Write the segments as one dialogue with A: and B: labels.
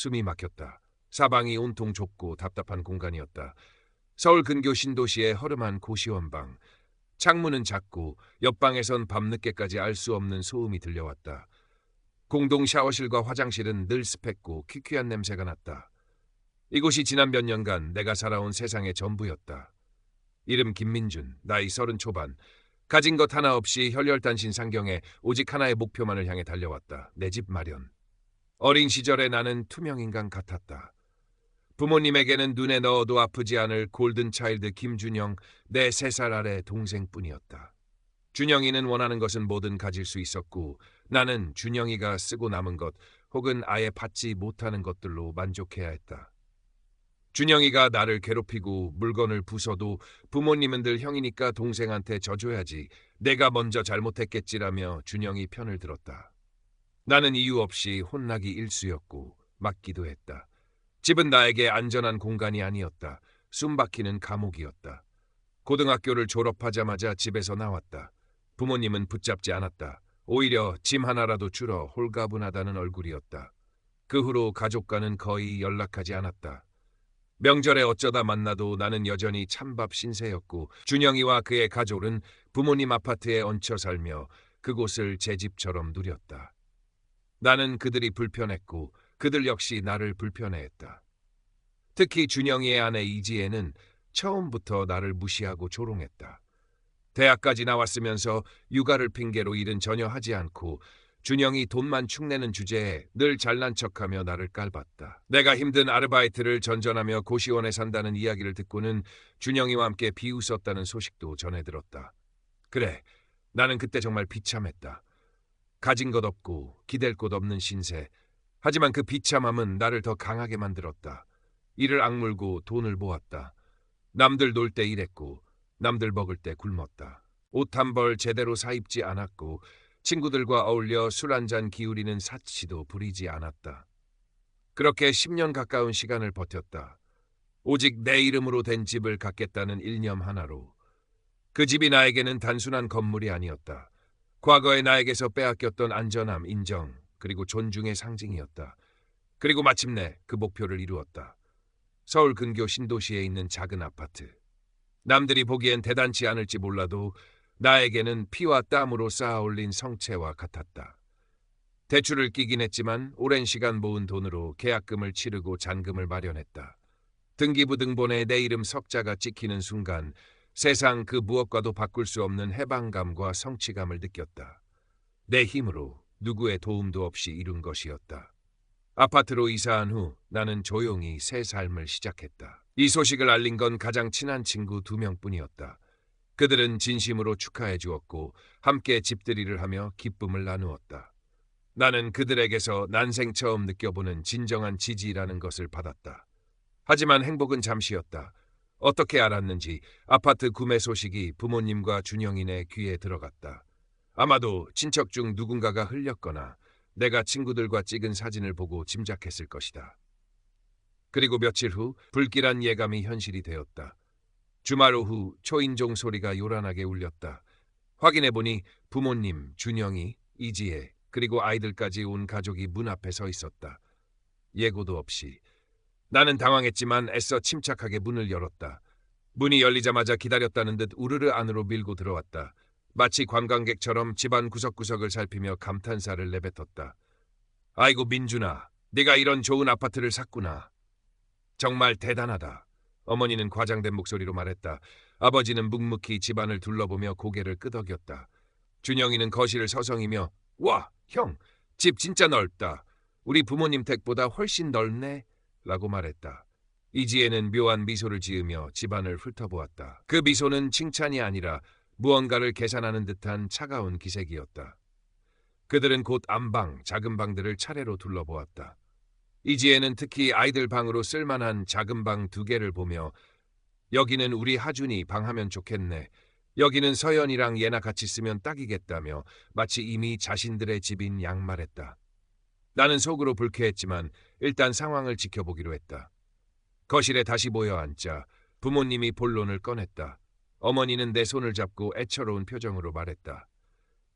A: 숨이 막혔다. 사방이 온통 좁고 답답한 공간이었다. 서울 근교 신도시의 허름한 고시원방. 창문은 작고 옆방에선 밤늦게까지 알 수 없는 소음이 들려왔다. 공동 샤워실과 화장실은 늘 습했고 퀴퀴한 냄새가 났다. 이곳이 지난 몇 년간 내가 살아온 세상의 전부였다. 이름 김민준, 나이 30 초반. 가진 것 하나 없이 혈혈단신 상경에 오직 하나의 목표만을 향해 달려왔다. 내 집 마련. 어린 시절에 나는 투명인간 같았다. 부모님에게는 눈에 넣어도 아프지 않을 골든차일드 김준영, 내 3살 아래 동생뿐이었다. 준영이는 원하는 것은 뭐든 가질 수 있었고 나는 준영이가 쓰고 남은 것 혹은 아예 받지 못하는 것들로 만족해야 했다. 준영이가 나를 괴롭히고 물건을 부숴도 부모님은 늘 형이니까 동생한테 져줘야지, 내가 먼저 잘못했겠지라며 준영이 편을 들었다. 나는 이유 없이 혼나기 일쑤였고 맞기도 했다. 집은 나에게 안전한 공간이 아니었다. 숨막히는 감옥이었다. 고등학교를 졸업하자마자 집에서 나왔다. 부모님은 붙잡지 않았다. 오히려 짐 하나라도 줄어 홀가분하다는 얼굴이었다. 그 후로 가족과는 거의 연락하지 않았다. 명절에 어쩌다 만나도 나는 여전히 찬밥 신세였고 준영이와 그의 가족은 부모님 아파트에 얹혀 살며 그곳을 제 집처럼 누렸다. 나는 그들이 불편했고 그들 역시 나를 불편해했다. 특히 준영이의 아내 이지혜는 처음부터 나를 무시하고 조롱했다. 대학까지 나왔으면서 육아를 핑계로 일은 전혀 하지 않고 준영이 돈만 축내는 주제에 늘 잘난 척하며 나를 깔봤다. 내가 힘든 아르바이트를 전전하며 고시원에 산다는 이야기를 듣고는 준영이와 함께 비웃었다는 소식도 전해 들었다. 그래, 나는 그때 정말 비참했다. 가진 것 없고 기댈 곳 없는 신세. 하지만 그 비참함은 나를 더 강하게 만들었다. 이를 악물고 돈을 모았다. 남들 놀 때 일했고 남들 먹을 때 굶었다. 옷 한 벌 제대로 사입지 않았고 친구들과 어울려 술 한잔 기울이는 사치도 부리지 않았다. 그렇게 10년 가까운 시간을 버텼다. 오직 내 이름으로 된 집을 갖겠다는 일념 하나로. 그 집이 나에게는 단순한 건물이 아니었다. 과거에 나에게서 빼앗겼던 안전함, 인정, 그리고 존중의 상징이었다. 그리고 마침내 그 목표를 이루었다. 서울 근교 신도시에 있는 작은 아파트. 남들이 보기엔 대단치 않을지 몰라도 나에게는 피와 땀으로 쌓아올린 성체와 같았다. 대출을 끼긴 했지만 오랜 시간 모은 돈으로 계약금을 치르고 잔금을 마련했다. 등기부 등본에 내 이름 석자가 찍히는 순간 세상 그 무엇과도 바꿀 수 없는 해방감과 성취감을 느꼈다. 내 힘으로 누구의 도움도 없이 이룬 것이었다. 아파트로 이사한 후 나는 조용히 새 삶을 시작했다. 이 소식을 알린 건 가장 친한 친구 2명뿐이었다. 그들은 진심으로 축하해 주었고 함께 집들이를 하며 기쁨을 나누었다. 나는 그들에게서 난생 처음 느껴보는 진정한 지지라는 것을 받았다. 하지만 행복은 잠시였다. 어떻게 알았는지 아파트 구매 소식이 부모님과 준영이네 귀에 들어갔다. 아마도 친척 중 누군가가 흘렸거나 내가 친구들과 찍은 사진을 보고 짐작했을 것이다. 그리고 며칠 후 불길한 예감이 현실이 되었다. 주말 오후 초인종 소리가 요란하게 울렸다. 확인해보니 부모님, 준영이, 이지혜, 그리고 아이들까지 온 가족이 문 앞에 서 있었다. 예고도 없이. 나는 당황했지만 애써 침착하게 문을 열었다. 문이 열리자마자 기다렸다는 듯 우르르 안으로 밀고 들어왔다. 마치 관광객처럼 집안 구석구석을 살피며 감탄사를 내뱉었다. 아이고 민준아, 네가 이런 좋은 아파트를 샀구나. 정말 대단하다. 어머니는 과장된 목소리로 말했다. 아버지는 묵묵히 집안을 둘러보며 고개를 끄덕였다. 준영이는 거실을 서성이며 와, 형, 집 진짜 넓다. 우리 부모님 댁보다 훨씬 넓네? 라고 말했다. 이지혜는 묘한 미소를 지으며 집안을 훑어보았다. 그 미소는 칭찬이 아니라 무언가를 계산하는 듯한 차가운 기색이었다. 그들은 곧 안방, 작은 방들을 차례로 둘러보았다. 이지혜는 특히 아이들 방으로 쓸만한 작은 방 2개를 보며 여기는 우리 하준이 방 하면 좋겠네. 여기는 서연이랑 얘나 같이 쓰면 딱이겠다며 마치 이미 자신들의 집인 양 말했다. 나는 속으로 불쾌했지만 일단 상황을 지켜보기로 했다. 거실에 다시 모여 앉자 부모님이 본론을 꺼냈다. 어머니는 내 손을 잡고 애처로운 표정으로 말했다.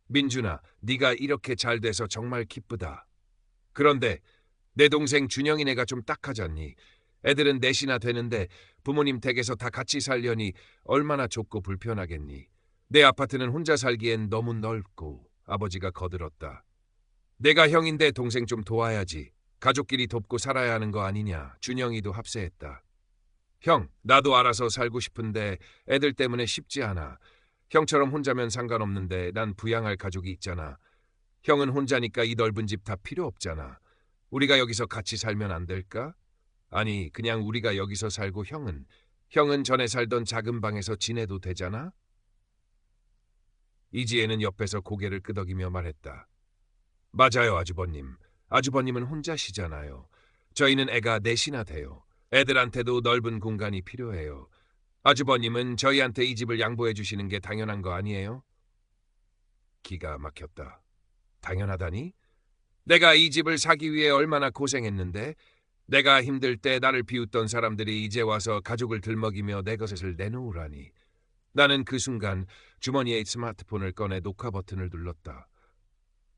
A: 민준아, 네가 이렇게 잘 돼서 정말 기쁘다. 그런데 내 동생 준영이네가 좀 딱하잖니. 애들은 넷이나 되는데 부모님 댁에서 다 같이 살려니 얼마나 좁고 불편하겠니. 내 아파트는 혼자 살기엔 너무 넓고. 아버지가 거들었다. 내가 형인데 동생 좀 도와야지. 가족끼리 돕고 살아야 하는 거 아니냐. 준영이도 합세했다. 형, 나도 알아서 살고 싶은데 애들 때문에 쉽지 않아. 형처럼 혼자면 상관없는데 난 부양할 가족이 있잖아. 형은 혼자니까 이 넓은 집 다 필요 없잖아. 우리가 여기서 같이 살면 안 될까? 아니, 그냥 우리가 여기서 살고 형은 전에 살던 작은 방에서 지내도 되잖아? 이지혜는 옆에서 고개를 끄덕이며 말했다. 맞아요, 아주버님. 아주버님은 혼자시잖아요. 저희는 애가 넷이나 돼요. 애들한테도 넓은 공간이 필요해요. 아주버님은 저희한테 이 집을 양보해 주시는 게 당연한 거 아니에요? 기가 막혔다. 당연하다니? 내가 이 집을 사기 위해 얼마나 고생했는데, 내가 힘들 때 나를 비웃던 사람들이 이제 와서 가족을 들먹이며 내 것을 내놓으라니. 나는 그 순간 주머니에 스마트폰을 꺼내 녹화 버튼을 눌렀다.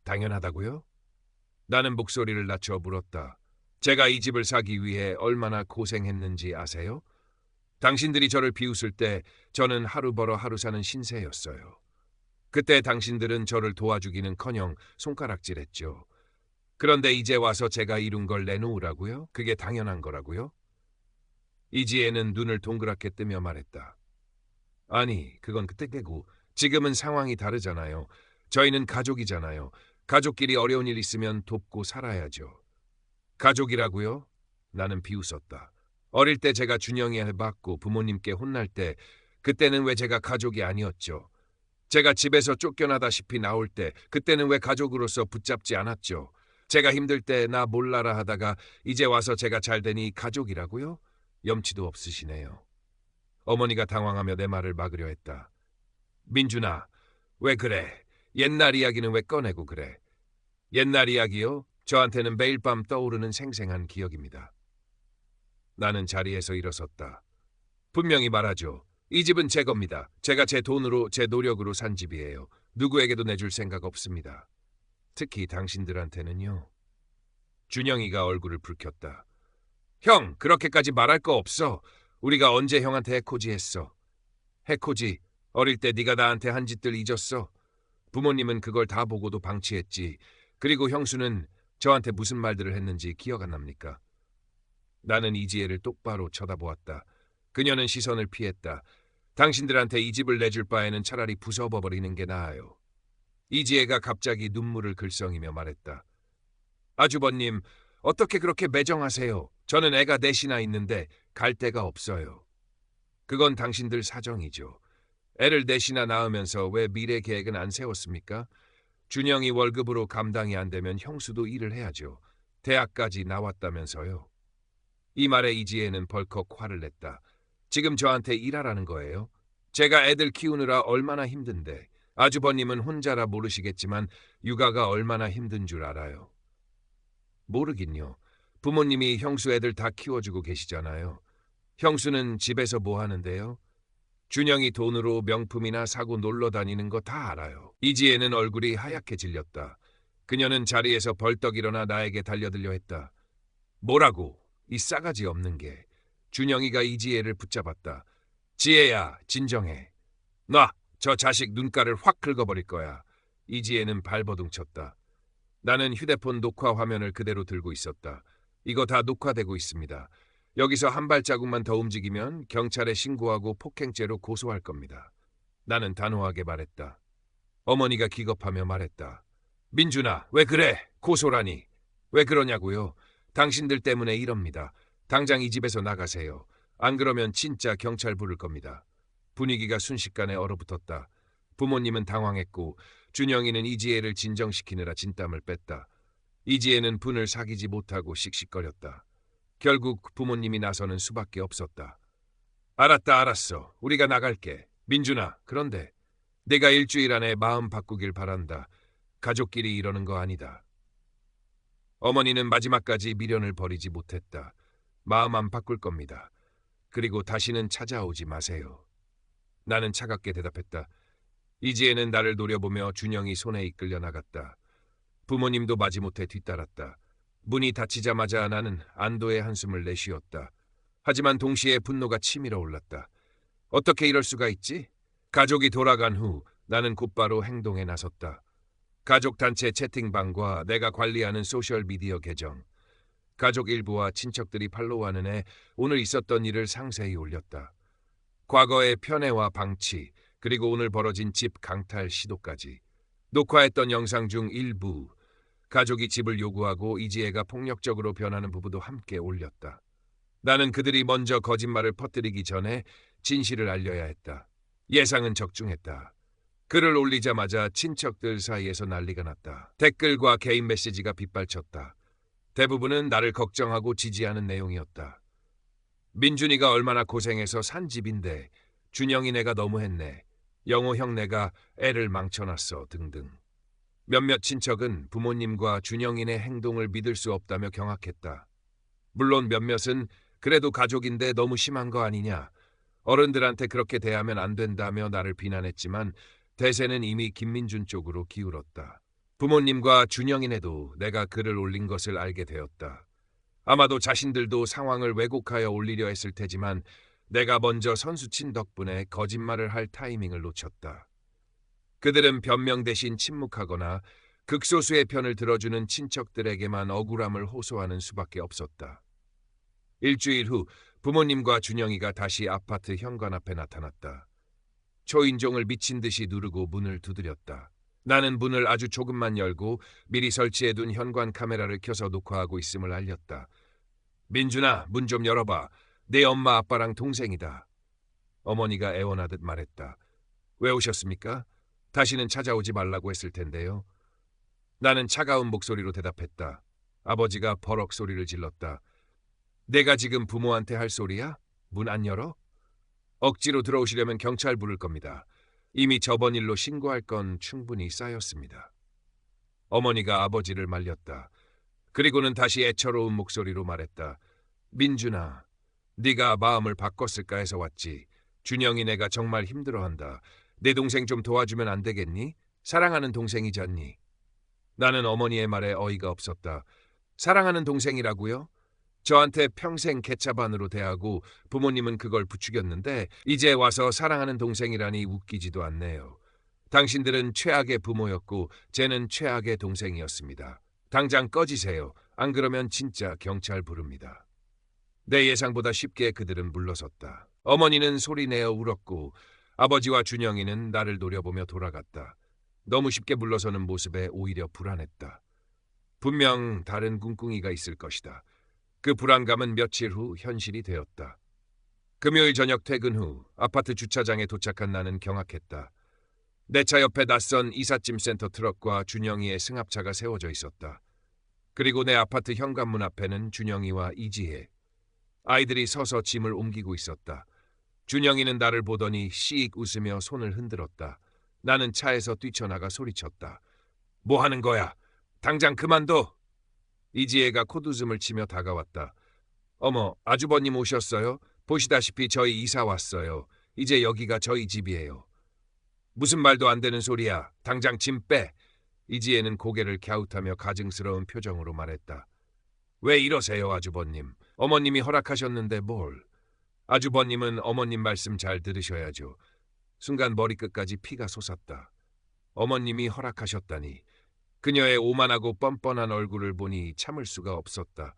A: 당연하다고요? 나는 목소리를 낮춰 물었다. 제가 이 집을 사기 위해 얼마나 고생했는지 아세요? 당신들이 저를 비웃을 때 저는 하루 벌어 하루 사는 신세였어요. 그때 당신들은 저를 도와주기는커녕 손가락질했죠. 그런데 이제 와서 제가 이룬 걸 내놓으라고요? 그게 당연한 거라고요? 이지혜는 눈을 동그랗게 뜨며 말했다. 아니, 그건 그때 때고 지금은 상황이 다르잖아요. 저희는 가족이잖아요. 가족끼리 어려운 일 있으면 돕고 살아야죠. 가족이라고요? 나는 비웃었다. 어릴 때 제가 준영이한테 맞고 부모님께 혼날 때 그때는 왜 제가 가족이 아니었죠? 제가 집에서 쫓겨나다시피 나올 때 그때는 왜 가족으로서 붙잡지 않았죠? 제가 힘들 때 나 몰라라 하다가 이제 와서 제가 잘 되니 가족이라고요? 염치도 없으시네요. 어머니가 당황하며 내 말을 막으려 했다. 민준아, 왜 그래? 옛날 이야기는 왜 꺼내고 그래? 옛날 이야기요? 저한테는 매일 밤 떠오르는 생생한 기억입니다. 나는 자리에서 일어섰다. 분명히 말하죠. 이 집은 제 겁니다. 제가 제 돈으로, 제 노력으로 산 집이에요. 누구에게도 내줄 생각 없습니다. 특히 당신들한테는요. 준영이가 얼굴을 붉혔다. 형, 그렇게까지 말할 거 없어. 우리가 언제 형한테 해코지 했어? 해코지, 어릴 때 네가 나한테 한 짓들 잊었어? 부모님은 그걸 다 보고도 방치했지. 그리고 형수는 저한테 무슨 말들을 했는지 기억 안 납니까? 나는 이지혜를 똑바로 쳐다보았다. 그녀는 시선을 피했다. 당신들한테 이 집을 내줄 바에는 차라리 부숴버리는 게 나아요. 이지혜가 갑자기 눈물을 글썽이며 말했다. 아주버님, 어떻게 그렇게 매정하세요? 저는 애가 넷이나 있는데 갈 데가 없어요. 그건 당신들 사정이죠. 애를 넷이나 낳으면서 왜 미래 계획은 안 세웠습니까? 준영이 월급으로 감당이 안 되면 형수도 일을 해야죠. 대학까지 나왔다면서요. 이 말에 이지혜는 벌컥 화를 냈다. 지금 저한테 일하라는 거예요? 제가 애들 키우느라 얼마나 힘든데. 아주버님은 혼자라 모르시겠지만 육아가 얼마나 힘든 줄 알아요. 모르긴요. 부모님이 형수 애들 다 키워주고 계시잖아요. 형수는 집에서 뭐 하는데요? 준영이 돈으로 명품이나 사고 놀러 다니는 거 다 알아요. 이지혜는 얼굴이 하얗게 질렸다. 그녀는 자리에서 벌떡 일어나 나에게 달려들려 했다. 뭐라고? 이 싸가지 없는 게. 준영이가 이지혜를 붙잡았다. 지혜야, 진정해. 놔! 저 자식 눈가를 확 긁어버릴 거야. 이지혜는 발버둥 쳤다. 나는 휴대폰 녹화 화면을 그대로 들고 있었다. 이거 다 녹화되고 있습니다. 여기서 한 발자국만 더 움직이면 경찰에 신고하고 폭행죄로 고소할 겁니다. 나는 단호하게 말했다. 어머니가 기겁하며 말했다. 민준아, 왜 그래? 고소라니. 왜 그러냐고요? 당신들 때문에 이럽니다. 당장 이 집에서 나가세요. 안 그러면 진짜 경찰 부를 겁니다. 분위기가 순식간에 얼어붙었다. 부모님은 당황했고 준영이는 이지혜를 진정시키느라 진땀을 뺐다. 이지혜는 분을 사귀지 못하고 씩씩거렸다. 결국 부모님이 나서는 수밖에 없었다. 알았다, 알았어. 우리가 나갈게. 민준아, 그런데 내가 일주일 안에 마음 바꾸길 바란다. 가족끼리 이러는 거 아니다. 어머니는 마지막까지 미련을 버리지 못했다. 마음 안 바꿀 겁니다. 그리고 다시는 찾아오지 마세요. 나는 차갑게 대답했다. 이지혜는 나를 노려보며 준영이 손에 이끌려 나갔다. 부모님도 마지못해 뒤따랐다. 문이 닫히자마자 나는 안도의 한숨을 내쉬었다. 하지만 동시에 분노가 치밀어 올랐다. 어떻게 이럴 수가 있지? 가족이 돌아간 후 나는 곧바로 행동에 나섰다. 가족 단체 채팅방과 내가 관리하는 소셜미디어 계정, 가족 일부와 친척들이 팔로우하는 애 오늘 있었던 일을 상세히 올렸다. 과거의 편애와 방치, 그리고 오늘 벌어진 집 강탈 시도까지. 녹화했던 영상 중 일부, 가족이 집을 요구하고 이지혜가 폭력적으로 변하는 부분도 함께 올렸다. 나는 그들이 먼저 거짓말을 퍼뜨리기 전에 진실을 알려야 했다. 예상은 적중했다. 글을 올리자마자 친척들 사이에서 난리가 났다. 댓글과 개인 메시지가 빗발쳤다. 대부분은 나를 걱정하고 지지하는 내용이었다. 민준이가 얼마나 고생해서 산 집인데 준영이네가 너무했네. 영호 형네가 애를 망쳐놨어 등등. 몇몇 친척은 부모님과 준영이네 행동을 믿을 수 없다며 경악했다. 물론 몇몇은 그래도 가족인데 너무 심한 거 아니냐. 어른들한테 그렇게 대하면 안 된다며 나를 비난했지만 대세는 이미 김민준 쪽으로 기울었다. 부모님과 준영이네도 내가 글을 올린 것을 알게 되었다. 아마도 자신들도 상황을 왜곡하여 올리려 했을 테지만 내가 먼저 선수친 덕분에 거짓말을 할 타이밍을 놓쳤다. 그들은 변명 대신 침묵하거나 극소수의 편을 들어주는 친척들에게만 억울함을 호소하는 수밖에 없었다. 일주일 후 부모님과 준영이가 다시 아파트 현관 앞에 나타났다. 초인종을 미친 듯이 누르고 문을 두드렸다. 나는 문을 아주 조금만 열고 미리 설치해둔 현관 카메라를 켜서 녹화하고 있음을 알렸다. 민준아, 문 좀 열어봐. 내 엄마 아빠랑 동생이다. 어머니가 애원하듯 말했다. 왜 오셨습니까? 다시는 찾아오지 말라고 했을 텐데요. 나는 차가운 목소리로 대답했다. 아버지가 버럭 소리를 질렀다. 내가 지금 부모한테 할 소리야? 문 안 열어? 억지로 들어오시려면 경찰 부를 겁니다. 이미 저번 일로 신고할 건 충분히 쌓였습니다. 어머니가 아버지를 말렸다. 그리고는 다시 애처로운 목소리로 말했다. 민준아, 네가 마음을 바꿨을까 해서 왔지. 준영이 내가 정말 힘들어한다. 내 동생 좀 도와주면 안 되겠니? 사랑하는 동생이잖니. 나는 어머니의 말에 어이가 없었다. 사랑하는 동생이라고요? 저한테 평생 개차반으로 대하고 부모님은 그걸 부추겼는데 이제 와서 사랑하는 동생이라니 웃기지도 않네요. 당신들은 최악의 부모였고 쟤는 최악의 동생이었습니다. 당장 꺼지세요. 안 그러면 진짜 경찰 부릅니다. 내 예상보다 쉽게 그들은 물러섰다. 어머니는 소리내어 울었고 아버지와 준영이는 나를 노려보며 돌아갔다. 너무 쉽게 물러서는 모습에 오히려 불안했다. 분명 다른 꿍꿍이가 있을 것이다. 그 불안감은 며칠 후 현실이 되었다. 금요일 저녁 퇴근 후 아파트 주차장에 도착한 나는 경악했다. 내 차 옆에 낯선 이삿짐 센터 트럭과 준영이의 승합차가 세워져 있었다. 그리고 내 아파트 현관문 앞에는 준영이와 이지혜, 아이들이 서서 짐을 옮기고 있었다. 준영이는 나를 보더니 씩 웃으며 손을 흔들었다. 나는 차에서 뛰쳐나가 소리쳤다. 뭐 하는 거야? 당장 그만둬! 이지혜가 콧웃음을 치며 다가왔다. 어머, 아주버님 오셨어요? 보시다시피 저희 이사 왔어요. 이제 여기가 저희 집이에요. 무슨 말도 안 되는 소리야. 당장 짐 빼. 이지혜는 고개를 갸웃하며 가증스러운 표정으로 말했다. 왜 이러세요, 아주버님? 어머님이 허락하셨는데 뭘. 아주버님은 어머님 말씀 잘 들으셔야죠. 순간 머리끝까지 피가 솟았다. 어머님이 허락하셨다니. 그녀의 오만하고 뻔뻔한 얼굴을 보니 참을 수가 없었다.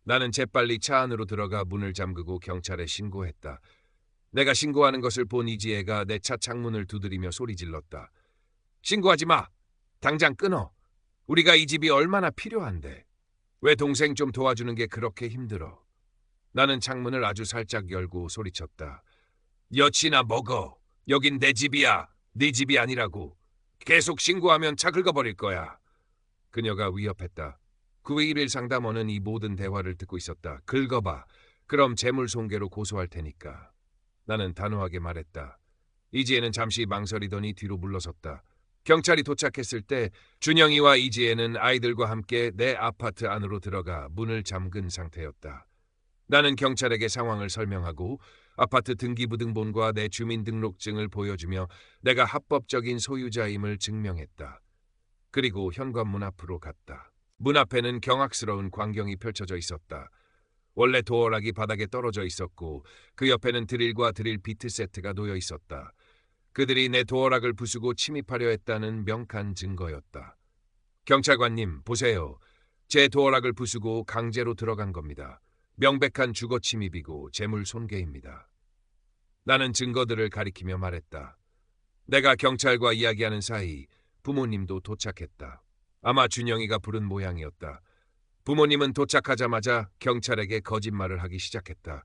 A: 나는 재빨리 차 안으로 들어가 문을 잠그고 경찰에 신고했다. 내가 신고하는 것을 본 이지혜가 내 차 창문을 두드리며 소리 질렀다. 신고하지 마! 당장 끊어! 우리가 이 집이 얼마나 필요한데. 왜 동생 좀 도와주는 게 그렇게 힘들어? 나는 창문을 아주 살짝 열고 소리쳤다. 여치나 먹어. 여긴 내 집이야. 네 집이 아니라고. 계속 신고하면 차 긁어버릴 거야. 그녀가 위협했다. 911 상담원은 이 모든 대화를 듣고 있었다. 긁어봐. 그럼 재물손괴로 고소할 테니까. 나는 단호하게 말했다. 이지혜는 잠시 망설이더니 뒤로 물러섰다. 경찰이 도착했을 때 준영이와 이지혜는 아이들과 함께 내 아파트 안으로 들어가 문을 잠근 상태였다. 나는 경찰에게 상황을 설명하고 아파트 등기부등본과 내 주민등록증을 보여주며 내가 합법적인 소유자임을 증명했다. 그리고 현관문 앞으로 갔다. 문 앞에는 경악스러운 광경이 펼쳐져 있었다. 원래 도어락이 바닥에 떨어져 있었고 그 옆에는 드릴과 드릴 비트 세트가 놓여 있었다. 그들이 내 도어락을 부수고 침입하려 했다는 명확한 증거였다. 경찰관님, 보세요. 제 도어락을 부수고 강제로 들어간 겁니다. 명백한 주거 침입이고 재물 손괴입니다. 나는 증거들을 가리키며 말했다. 내가 경찰과 이야기하는 사이 부모님도 도착했다. 아마 준영이가 부른 모양이었다. 부모님은 도착하자마자 경찰에게 거짓말을 하기 시작했다.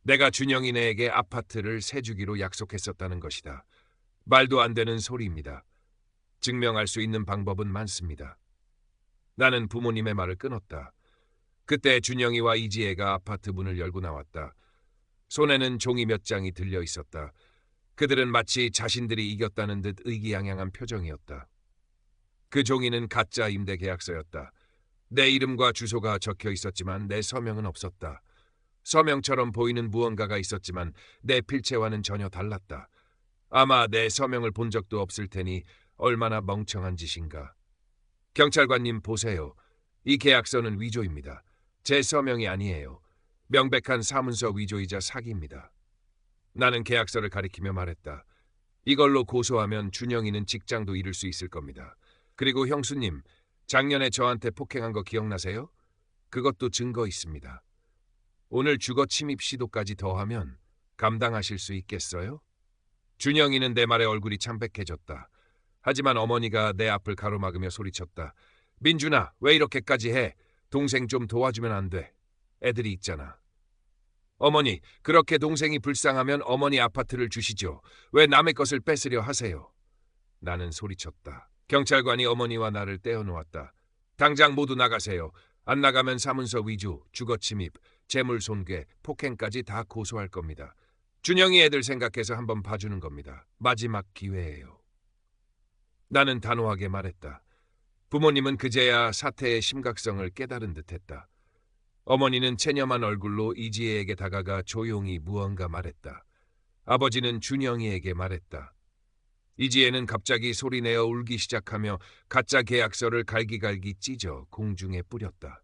A: 내가 준영이네에게 아파트를 세 주기로 약속했었다는 것이다. 말도 안 되는 소리입니다. 증명할 수 있는 방법은 많습니다. 나는 부모님의 말을 끊었다. 그때 준영이와 이지혜가 아파트 문을 열고 나왔다. 손에는 종이 몇 장이 들려 있었다. 그들은 마치 자신들이 이겼다는 듯 의기양양한 표정이었다. 그 종이는 가짜 임대 계약서였다. 내 이름과 주소가 적혀 있었지만 내 서명은 없었다. 서명처럼 보이는 무언가가 있었지만 내 필체와는 전혀 달랐다. 아마 내 서명을 본 적도 없을 테니 얼마나 멍청한 짓인가. 경찰관님 보세요. 이 계약서는 위조입니다. 제 서명이 아니에요. 명백한 사문서 위조이자 사기입니다. 나는 계약서를 가리키며 말했다. 이걸로 고소하면 준영이는 직장도 잃을 수 있을 겁니다. 그리고 형수님, 작년에 저한테 폭행한 거 기억나세요? 그것도 증거 있습니다. 오늘 주거 침입 시도까지 더하면 감당하실 수 있겠어요? 준영이는 내 말에 얼굴이 창백해졌다. 하지만 어머니가 내 앞을 가로막으며 소리쳤다. 민준아, 왜 이렇게까지 해? 동생 좀 도와주면 안 돼. 애들이 있잖아. 어머니, 그렇게 동생이 불쌍하면 어머니 아파트를 주시죠. 왜 남의 것을 뺏으려 하세요? 나는 소리쳤다. 경찰관이 어머니와 나를 떼어놓았다. 당장 모두 나가세요. 안 나가면 사문서 위조, 주거 침입, 재물 손괴, 폭행까지 다 고소할 겁니다. 준영이 애들 생각해서 한번 봐주는 겁니다. 마지막 기회예요. 나는 단호하게 말했다. 부모님은 그제야 사태의 심각성을 깨달은 듯했다. 어머니는 체념한 얼굴로 이지혜에게 다가가 조용히 무언가 말했다. 아버지는 준영이에게 말했다. 이지혜는 갑자기 소리내어 울기 시작하며 가짜 계약서를 갈기갈기 찢어 공중에 뿌렸다.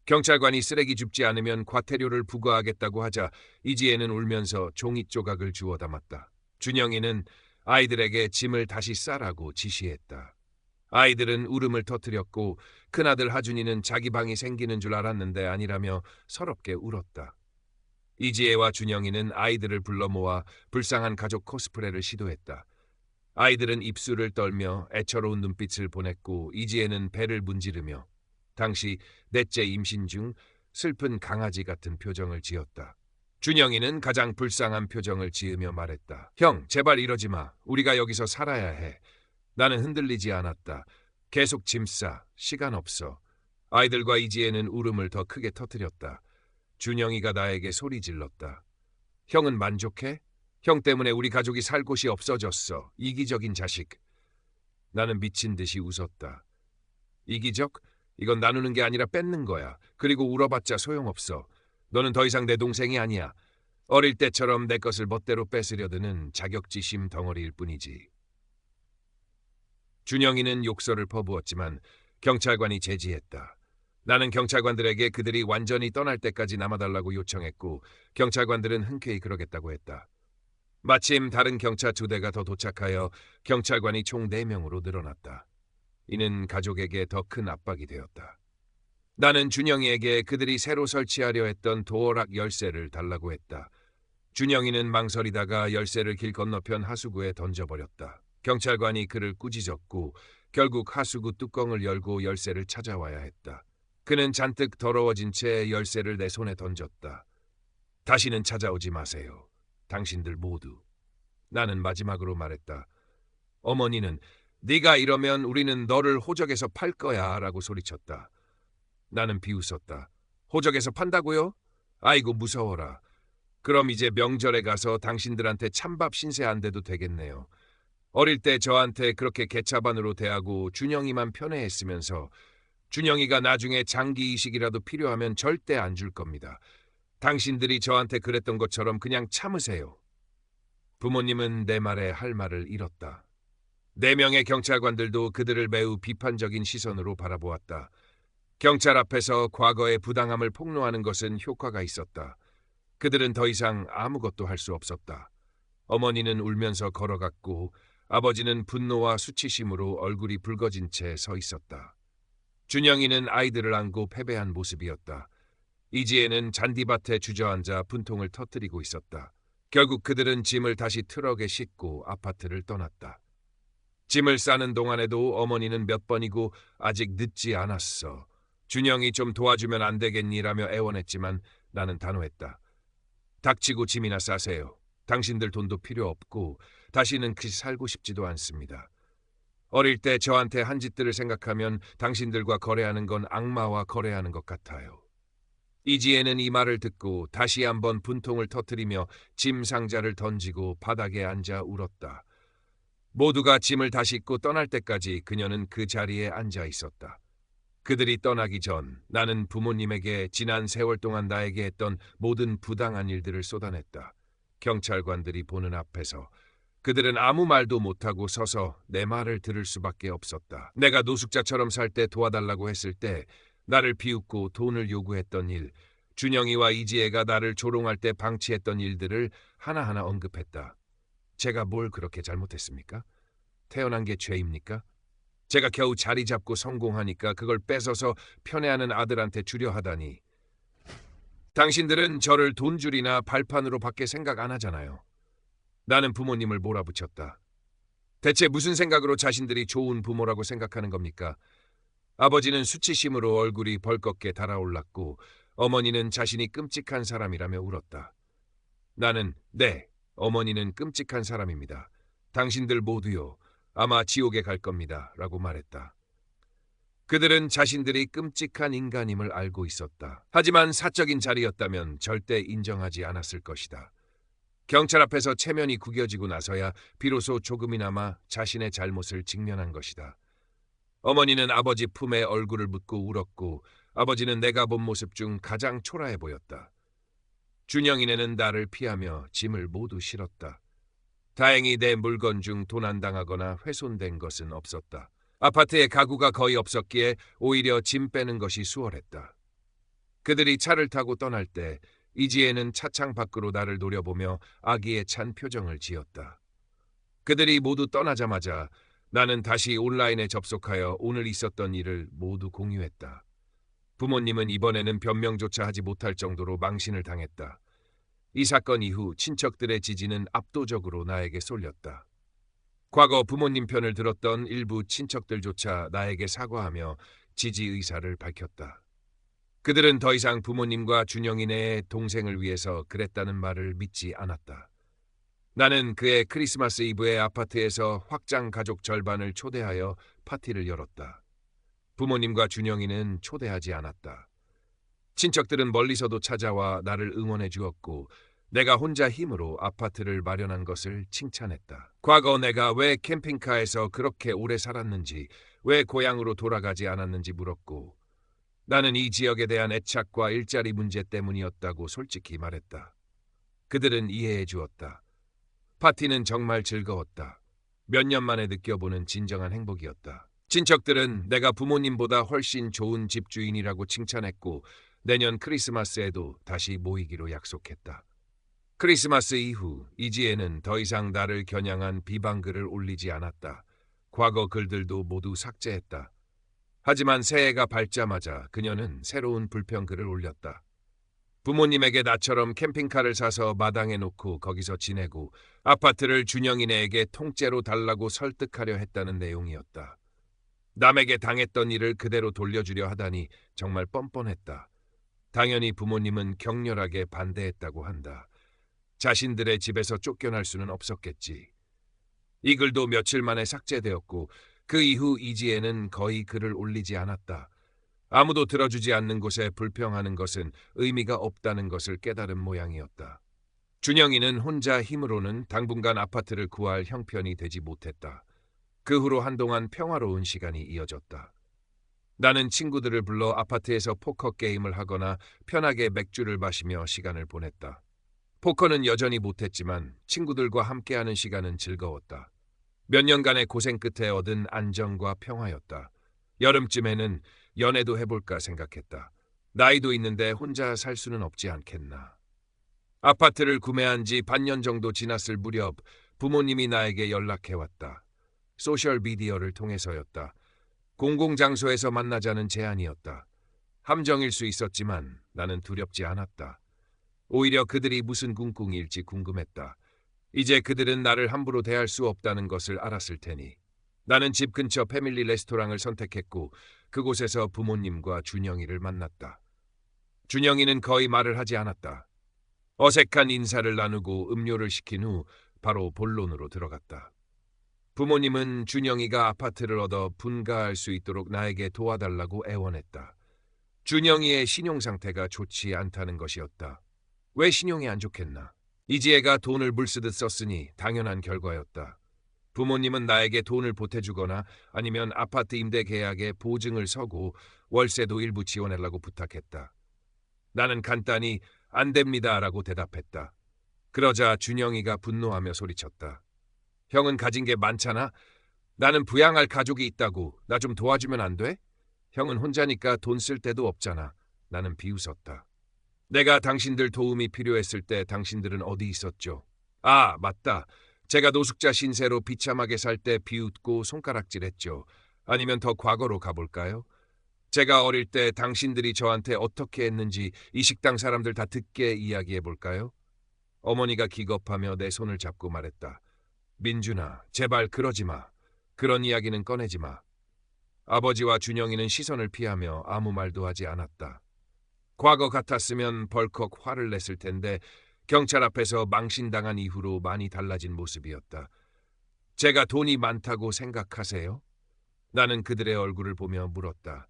A: 경찰관이 쓰레기 줍지 않으면 과태료를 부과하겠다고 하자 이지혜는 울면서 종이 조각을 주워 담았다. 준영이는 아이들에게 짐을 다시 싸라고 지시했다. 아이들은 울음을 터뜨렸고 큰아들 하준이는 자기 방이 생기는 줄 알았는데 아니라며 서럽게 울었다. 이지혜와 준영이는 아이들을 불러 모아 불쌍한 가족 코스프레를 시도했다. 아이들은 입술을 떨며 애처로운 눈빛을 보냈고 이지혜는 배를 문지르며 당시 넷째 임신 중 슬픈 강아지 같은 표정을 지었다. 준영이는 가장 불쌍한 표정을 지으며 말했다. 형, 제발 이러지 마. 우리가 여기서 살아야 해. 나는 흔들리지 않았다. 계속 짐 싸. 시간 없어. 아이들과 이지혜는 울음을 더 크게 터뜨렸다. 준영이가 나에게 소리 질렀다. 형은 만족해? 형 때문에 우리 가족이 살 곳이 없어졌어. 이기적인 자식. 나는 미친 듯이 웃었다. 이기적? 이건 나누는 게 아니라 뺏는 거야. 그리고 울어봤자 소용없어. 너는 더 이상 내 동생이 아니야. 어릴 때처럼 내 것을 멋대로 뺏으려 드는 자격지심 덩어리일 뿐이지. 준영이는 욕설을 퍼부었지만 경찰관이 제지했다. 나는 경찰관들에게 그들이 완전히 떠날 때까지 남아달라고 요청했고 경찰관들은 흔쾌히 그러겠다고 했다. 마침 다른 경차 2대가 더 도착하여 경찰관이 총 4명으로 늘어났다. 이는 가족에게 더 큰 압박이 되었다. 나는 준영이에게 그들이 새로 설치하려 했던 도어락 열쇠를 달라고 했다. 준영이는 망설이다가 열쇠를 길 건너편 하수구에 던져버렸다. 경찰관이 그를 꾸짖었고 결국 하수구 뚜껑을 열고 열쇠를 찾아와야 했다. 그는 잔뜩 더러워진 채 열쇠를 내 손에 던졌다. 다시는 찾아오지 마세요. 당신들 모두. 나는 마지막으로 말했다. 어머니는 네가 이러면 우리는 너를 호적에서 팔 거야 라고 소리쳤다. 나는 비웃었다. 호적에서 판다고요? 아이고 무서워라. 그럼 이제 명절에 가서 당신들한테 찬밥 신세 안 돼도 되겠네요. 어릴 때 저한테 그렇게 개차반으로 대하고 준영이만 편애했으면서 준영이가 나중에 장기 이식이라도 필요하면 절대 안 줄 겁니다. 당신들이 저한테 그랬던 것처럼 그냥 참으세요. 부모님은 내 말에 할 말을 잃었다. 4명의 경찰관들도 그들을 매우 비판적인 시선으로 바라보았다. 경찰 앞에서 과거의 부당함을 폭로하는 것은 효과가 있었다. 그들은 더 이상 아무것도 할 수 없었다. 어머니는 울면서 걸어갔고 아버지는 분노와 수치심으로 얼굴이 붉어진 채 서 있었다. 준영이는 아이들을 안고 패배한 모습이었다. 이지혜는 잔디밭에 주저앉아 분통을 터뜨리고 있었다. 결국 그들은 짐을 다시 트럭에 싣고 아파트를 떠났다. 짐을 싸는 동안에도 어머니는 몇 번이고 아직 늦지 않았어. 준영이 좀 도와주면 안 되겠니라며 애원했지만 나는 단호했다. 닥치고 짐이나 싸세요. 당신들 돈도 필요 없고 다시는 그렇게 살고 싶지도 않습니다. 어릴 때 저한테 한 짓들을 생각하면 당신들과 거래하는 건 악마와 거래하는 것 같아요. 이지혜는 이 말을 듣고 다시 한번 분통을 터뜨리며 짐 상자를 던지고 바닥에 앉아 울었다. 모두가 짐을 다 싣고 떠날 때까지 그녀는 그 자리에 앉아 있었다. 그들이 떠나기 전 나는 부모님에게 지난 세월 동안 나에게 했던 모든 부당한 일들을 쏟아냈다. 경찰관들이 보는 앞에서 그들은 아무 말도 못하고 서서 내 말을 들을 수밖에 없었다. 내가 노숙자처럼 살 때 도와달라고 했을 때 나를 비웃고 돈을 요구했던 일, 준영이와 이지혜가 나를 조롱할 때 방치했던 일들을 하나하나 언급했다. 제가 뭘 그렇게 잘못했습니까? 태어난 게 죄입니까? 제가 겨우 자리 잡고 성공하니까 그걸 뺏어서 편애하는 아들한테 주려 하다니. 당신들은 저를 돈줄이나 발판으로 밖에 생각 안 하잖아요. 나는 부모님을 몰아붙였다. 대체 무슨 생각으로 자신들이 좋은 부모라고 생각하는 겁니까? 아버지는 수치심으로 얼굴이 벌겋게 달아올랐고 어머니는 자신이 끔찍한 사람이라며 울었다. 나는 네, 어머니는 끔찍한 사람입니다. 당신들 모두요. 아마 지옥에 갈 겁니다. 라고 말했다. 그들은 자신들이 끔찍한 인간임을 알고 있었다. 하지만 사적인 자리였다면 절대 인정하지 않았을 것이다. 경찰 앞에서 체면이 구겨지고 나서야 비로소 조금이나마 자신의 잘못을 직면한 것이다. 어머니는 아버지 품에 얼굴을 묻고 울었고 아버지는 내가 본 모습 중 가장 초라해 보였다. 준영이네는 나를 피하며 짐을 모두 실었다. 다행히 내 물건 중 도난당하거나 훼손된 것은 없었다. 아파트에 가구가 거의 없었기에 오히려 짐 빼는 것이 수월했다. 그들이 차를 타고 떠날 때 이지혜는 차창 밖으로 나를 노려보며 아기에 찬 표정을 지었다. 그들이 모두 떠나자마자 나는 다시 온라인에 접속하여 오늘 있었던 일을 모두 공유했다. 부모님은 이번에는 변명조차 하지 못할 정도로 망신을 당했다. 이 사건 이후 친척들의 지지는 압도적으로 나에게 쏠렸다. 과거 부모님 편을 들었던 일부 친척들조차 나에게 사과하며 지지 의사를 밝혔다. 그들은 더 이상 부모님과 준영이네의 동생을 위해서 그랬다는 말을 믿지 않았다. 나는 그의 크리스마스 이브에 아파트에서 확장 가족 절반을 초대하여 파티를 열었다. 부모님과 준영이는 초대하지 않았다. 친척들은 멀리서도 찾아와 나를 응원해 주었고 내가 혼자 힘으로 아파트를 마련한 것을 칭찬했다. 과거 내가 왜 캠핑카에서 그렇게 오래 살았는지, 왜 고향으로 돌아가지 않았는지 물었고 나는 이 지역에 대한 애착과 일자리 문제 때문이었다고 솔직히 말했다. 그들은 이해해 주었다. 파티는 정말 즐거웠다. 몇 년 만에 느껴보는 진정한 행복이었다. 친척들은 내가 부모님보다 훨씬 좋은 집주인이라고 칭찬했고 내년 크리스마스에도 다시 모이기로 약속했다. 크리스마스 이후 이지혜는 더 이상 나를 겨냥한 비방글을 올리지 않았다. 과거 글들도 모두 삭제했다. 하지만 새해가 밝자마자 그녀는 새로운 불평글을 올렸다. 부모님에게 나처럼 캠핑카를 사서 마당에 놓고 거기서 지내고 아파트를 준영이네에게 통째로 달라고 설득하려 했다는 내용이었다. 남에게 당했던 일을 그대로 돌려주려 하다니 정말 뻔뻔했다. 당연히 부모님은 격렬하게 반대했다고 한다. 자신들의 집에서 쫓겨날 수는 없었겠지. 이 글도 며칠 만에 삭제되었고 그 이후 이지혜는 거의 글을 올리지 않았다. 아무도 들어주지 않는 곳에 불평하는 것은 의미가 없다는 것을 깨달은 모양이었다. 준영이는 혼자 힘으로는 당분간 아파트를 구할 형편이 되지 못했다. 그 후로 한동안 평화로운 시간이 이어졌다. 나는 친구들을 불러 아파트에서 포커 게임을 하거나 편하게 맥주를 마시며 시간을 보냈다. 포커는 여전히 못했지만 친구들과 함께하는 시간은 즐거웠다. 몇 년간의 고생 끝에 얻은 안정과 평화였다. 여름쯤에는 연애도 해볼까 생각했다. 나이도 있는데 혼자 살 수는 없지 않겠나. 아파트를 구매한 지 반년 정도 지났을 무렵 부모님이 나에게 연락해왔다. 소셜미디어를 통해서였다. 공공장소에서 만나자는 제안이었다. 함정일 수 있었지만 나는 두렵지 않았다. 오히려 그들이 무슨 꿍꿍일지 궁금했다. 이제 그들은 나를 함부로 대할 수 없다는 것을 알았을 테니. 나는 집 근처 패밀리 레스토랑을 선택했고 그곳에서 부모님과 준영이를 만났다. 준영이는 거의 말을 하지 않았다. 어색한 인사를 나누고 음료를 시킨 후 바로 본론으로 들어갔다. 부모님은 준영이가 아파트를 얻어 분가할 수 있도록 나에게 도와달라고 애원했다. 준영이의 신용 상태가 좋지 않다는 것이었다. 왜 신용이 안 좋겠나? 이지혜가 돈을 물쓰듯 썼으니 당연한 결과였다. 부모님은 나에게 돈을 보태주거나 아니면 아파트 임대 계약에 보증을 서고 월세도 일부 지원하려고 부탁했다. 나는 간단히 안 됩니다라고 대답했다. 그러자 준영이가 분노하며 소리쳤다. 형은 가진 게 많잖아. 나는 부양할 가족이 있다고. 나 좀 도와주면 안 돼? 형은 혼자니까 돈 쓸 데도 없잖아. 나는 비웃었다. 내가 당신들 도움이 필요했을 때 당신들은 어디 있었죠? 아, 맞다. 제가 노숙자 신세로 비참하게 살 때 비웃고 손가락질했죠. 아니면 더 과거로 가볼까요? 제가 어릴 때 당신들이 저한테 어떻게 했는지 이 식당 사람들 다 듣게 이야기해볼까요? 어머니가 기겁하며 내 손을 잡고 말했다. 민준아, 제발 그러지 마. 그런 이야기는 꺼내지 마. 아버지와 준영이는 시선을 피하며 아무 말도 하지 않았다. 과거 같았으면 벌컥 화를 냈을 텐데 경찰 앞에서 망신당한 이후로 많이 달라진 모습이었다. 제가 돈이 많다고 생각하세요? 나는 그들의 얼굴을 보며 물었다.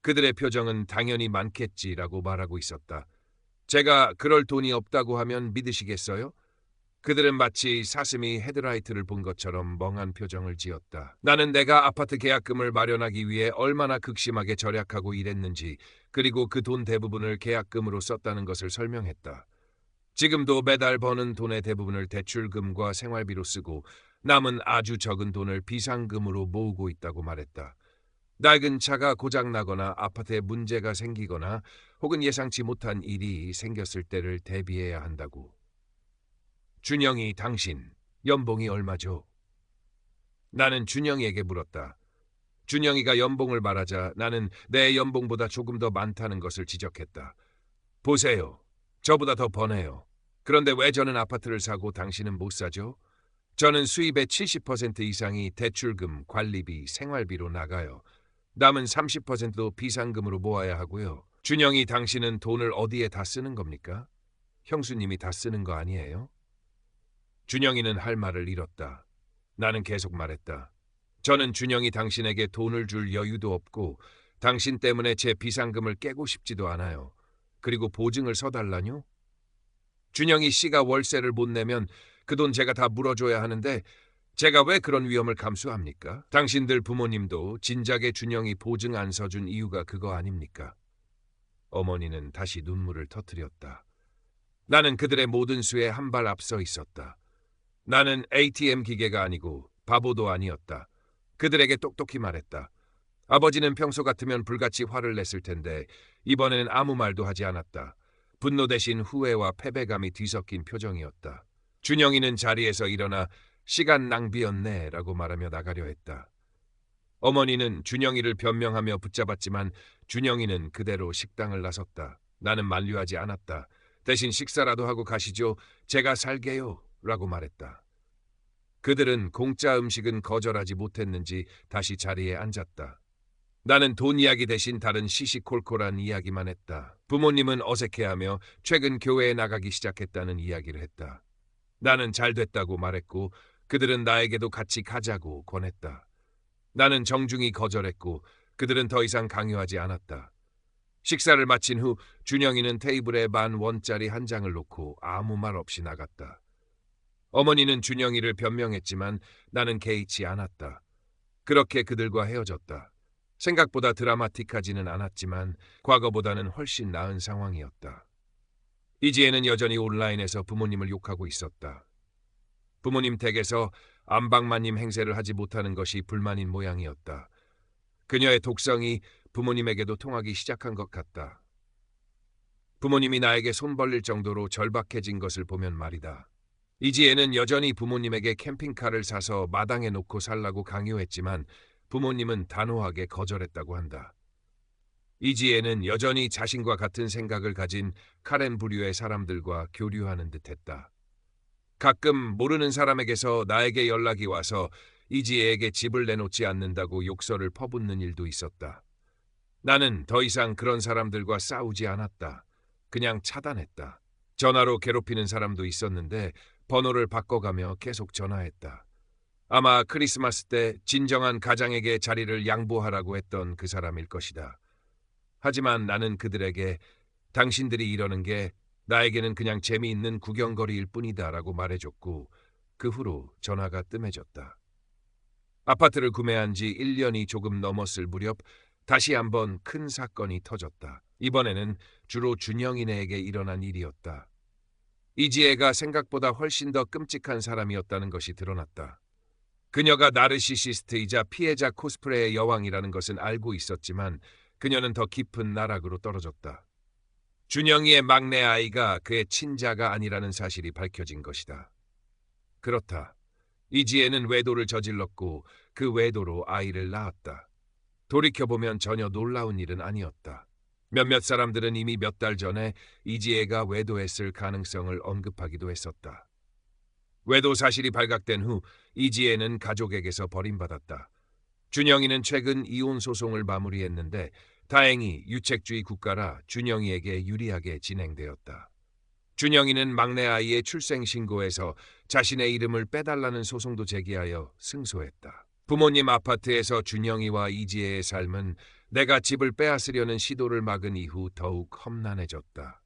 A: 그들의 표정은 당연히 많겠지라고 말하고 있었다. 제가 그럴 돈이 없다고 하면 믿으시겠어요? 그들은 마치 사슴이 헤드라이트를 본 것처럼 멍한 표정을 지었다. 나는 내가 아파트 계약금을 마련하기 위해 얼마나 극심하게 절약하고 일했는지, 그리고 그 돈 대부분을 계약금으로 썼다는 것을 설명했다. 지금도 매달 버는 돈의 대부분을 대출금과 생활비로 쓰고 남은 아주 적은 돈을 비상금으로 모으고 있다고 말했다. 낡은 차가 고장나거나 아파트에 문제가 생기거나 혹은 예상치 못한 일이 생겼을 때를 대비해야 한다고. 준영이, 당신 연봉이 얼마죠? 나는 준영이에게 물었다. 준영이가 연봉을 말하자 나는 내 연봉보다 조금 더 많다는 것을 지적했다. 보세요. 저보다 더 버네요. 그런데 왜 저는 아파트를 사고 당신은 못 사죠? 저는 수입의 70% 이상이 대출금, 관리비, 생활비로 나가요. 남은 30%도 비상금으로 모아야 하고요. 준영이, 당신은 돈을 어디에 다 쓰는 겁니까? 형수님이 다 쓰는 거 아니에요? 준영이는 할 말을 잃었다. 나는 계속 말했다. 저는 준영이 당신에게 돈을 줄 여유도 없고 당신 때문에 제 비상금을 깨고 싶지도 않아요. 그리고 보증을 서달라뇨? 준영이 씨가 월세를 못 내면 그 돈 제가 다 물어줘야 하는데 제가 왜 그런 위험을 감수합니까? 당신들 부모님도 진작에 준영이 보증 안 서준 이유가 그거 아닙니까? 어머니는 다시 눈물을 터뜨렸다. 나는 그들의 모든 수에 한 발 앞서 있었다. 나는 ATM 기계가 아니고 바보도 아니었다. 그들에게 똑똑히 말했다. 아버지는 평소 같으면 불같이 화를 냈을 텐데 이번에는 아무 말도 하지 않았다. 분노 대신 후회와 패배감이 뒤섞인 표정이었다. 준영이는 자리에서 일어나 시간 낭비였네 라고 말하며 나가려 했다. 어머니는 준영이를 변명하며 붙잡았지만 준영이는 그대로 식당을 나섰다. 나는 만류하지 않았다. 대신 식사라도 하고 가시죠. 제가 살게요 라고 말했다. 그들은 공짜 음식은 거절하지 못했는지 다시 자리에 앉았다. 나는 돈 이야기 대신 다른 시시콜콜한 이야기만 했다. 부모님은 어색해하며 최근 교회에 나가기 시작했다는 이야기를 했다. 나는 잘 됐다고 말했고 그들은 나에게도 같이 가자고 권했다. 나는 정중히 거절했고 그들은 더 이상 강요하지 않았다. 식사를 마친 후 준영이는 테이블에 10,000원짜리 한 장을 놓고 아무 말 없이 나갔다. 어머니는 준영이를 변명했지만 나는 개의치 않았다. 그렇게 그들과 헤어졌다. 생각보다 드라마틱하지는 않았지만 과거보다는 훨씬 나은 상황이었다. 이지혜는 여전히 온라인에서 부모님을 욕하고 있었다. 부모님 댁에서 안방마님 행세를 하지 못하는 것이 불만인 모양이었다. 그녀의 독성이 부모님에게도 통하기 시작한 것 같다. 부모님이 나에게 손 벌릴 정도로 절박해진 것을 보면 말이다. 이지혜는 여전히 부모님에게 캠핑카를 사서 마당에 놓고 살라고 강요했지만 부모님은 단호하게 거절했다고 한다. 이지혜는 여전히 자신과 같은 생각을 가진 카렌 부류의 사람들과 교류하는 듯했다. 가끔 모르는 사람에게서 나에게 연락이 와서 이지혜에게 집을 내놓지 않는다고 욕설을 퍼붓는 일도 있었다. 나는 더 이상 그런 사람들과 싸우지 않았다. 그냥 차단했다. 전화로 괴롭히는 사람도 있었는데 번호를 바꿔가며 계속 전화했다. 아마 크리스마스 때 진정한 가장에게 자리를 양보하라고 했던 그 사람일 것이다. 하지만 나는 그들에게 당신들이 이러는 게 나에게는 그냥 재미있는 구경거리일 뿐이다라고 말해줬고 그 후로 전화가 뜸해졌다. 아파트를 구매한 지 1년이 조금 넘었을 무렵 다시 한번 큰 사건이 터졌다. 이번에는 주로 준영이네에게 일어난 일이었다. 이지혜가 생각보다 훨씬 더 끔찍한 사람이었다는 것이 드러났다. 그녀가 나르시시스트이자 피해자 코스프레의 여왕이라는 것은 알고 있었지만 그녀는 더 깊은 나락으로 떨어졌다. 준영이의 막내 아이가 그의 친자가 아니라는 사실이 밝혀진 것이다. 그렇다. 이지혜는 외도를 저질렀고 그 외도로 아이를 낳았다. 돌이켜보면 전혀 놀라운 일은 아니었다. 몇몇 사람들은 이미 몇 달 전에 이지혜가 외도했을 가능성을 언급하기도 했었다. 외도 사실이 발각된 후 이지혜는 가족에게서 버림받았다. 준영이는 최근 이혼 소송을 마무리했는데 다행히 유책주의 국가라 준영이에게 유리하게 진행되었다. 준영이는 막내 아이의 출생 신고에서 자신의 이름을 빼달라는 소송도 제기하여 승소했다. 부모님 아파트에서 준영이와 이지혜의 삶은 내가 집을 빼앗으려는 시도를 막은 이후 더욱 험난해졌다.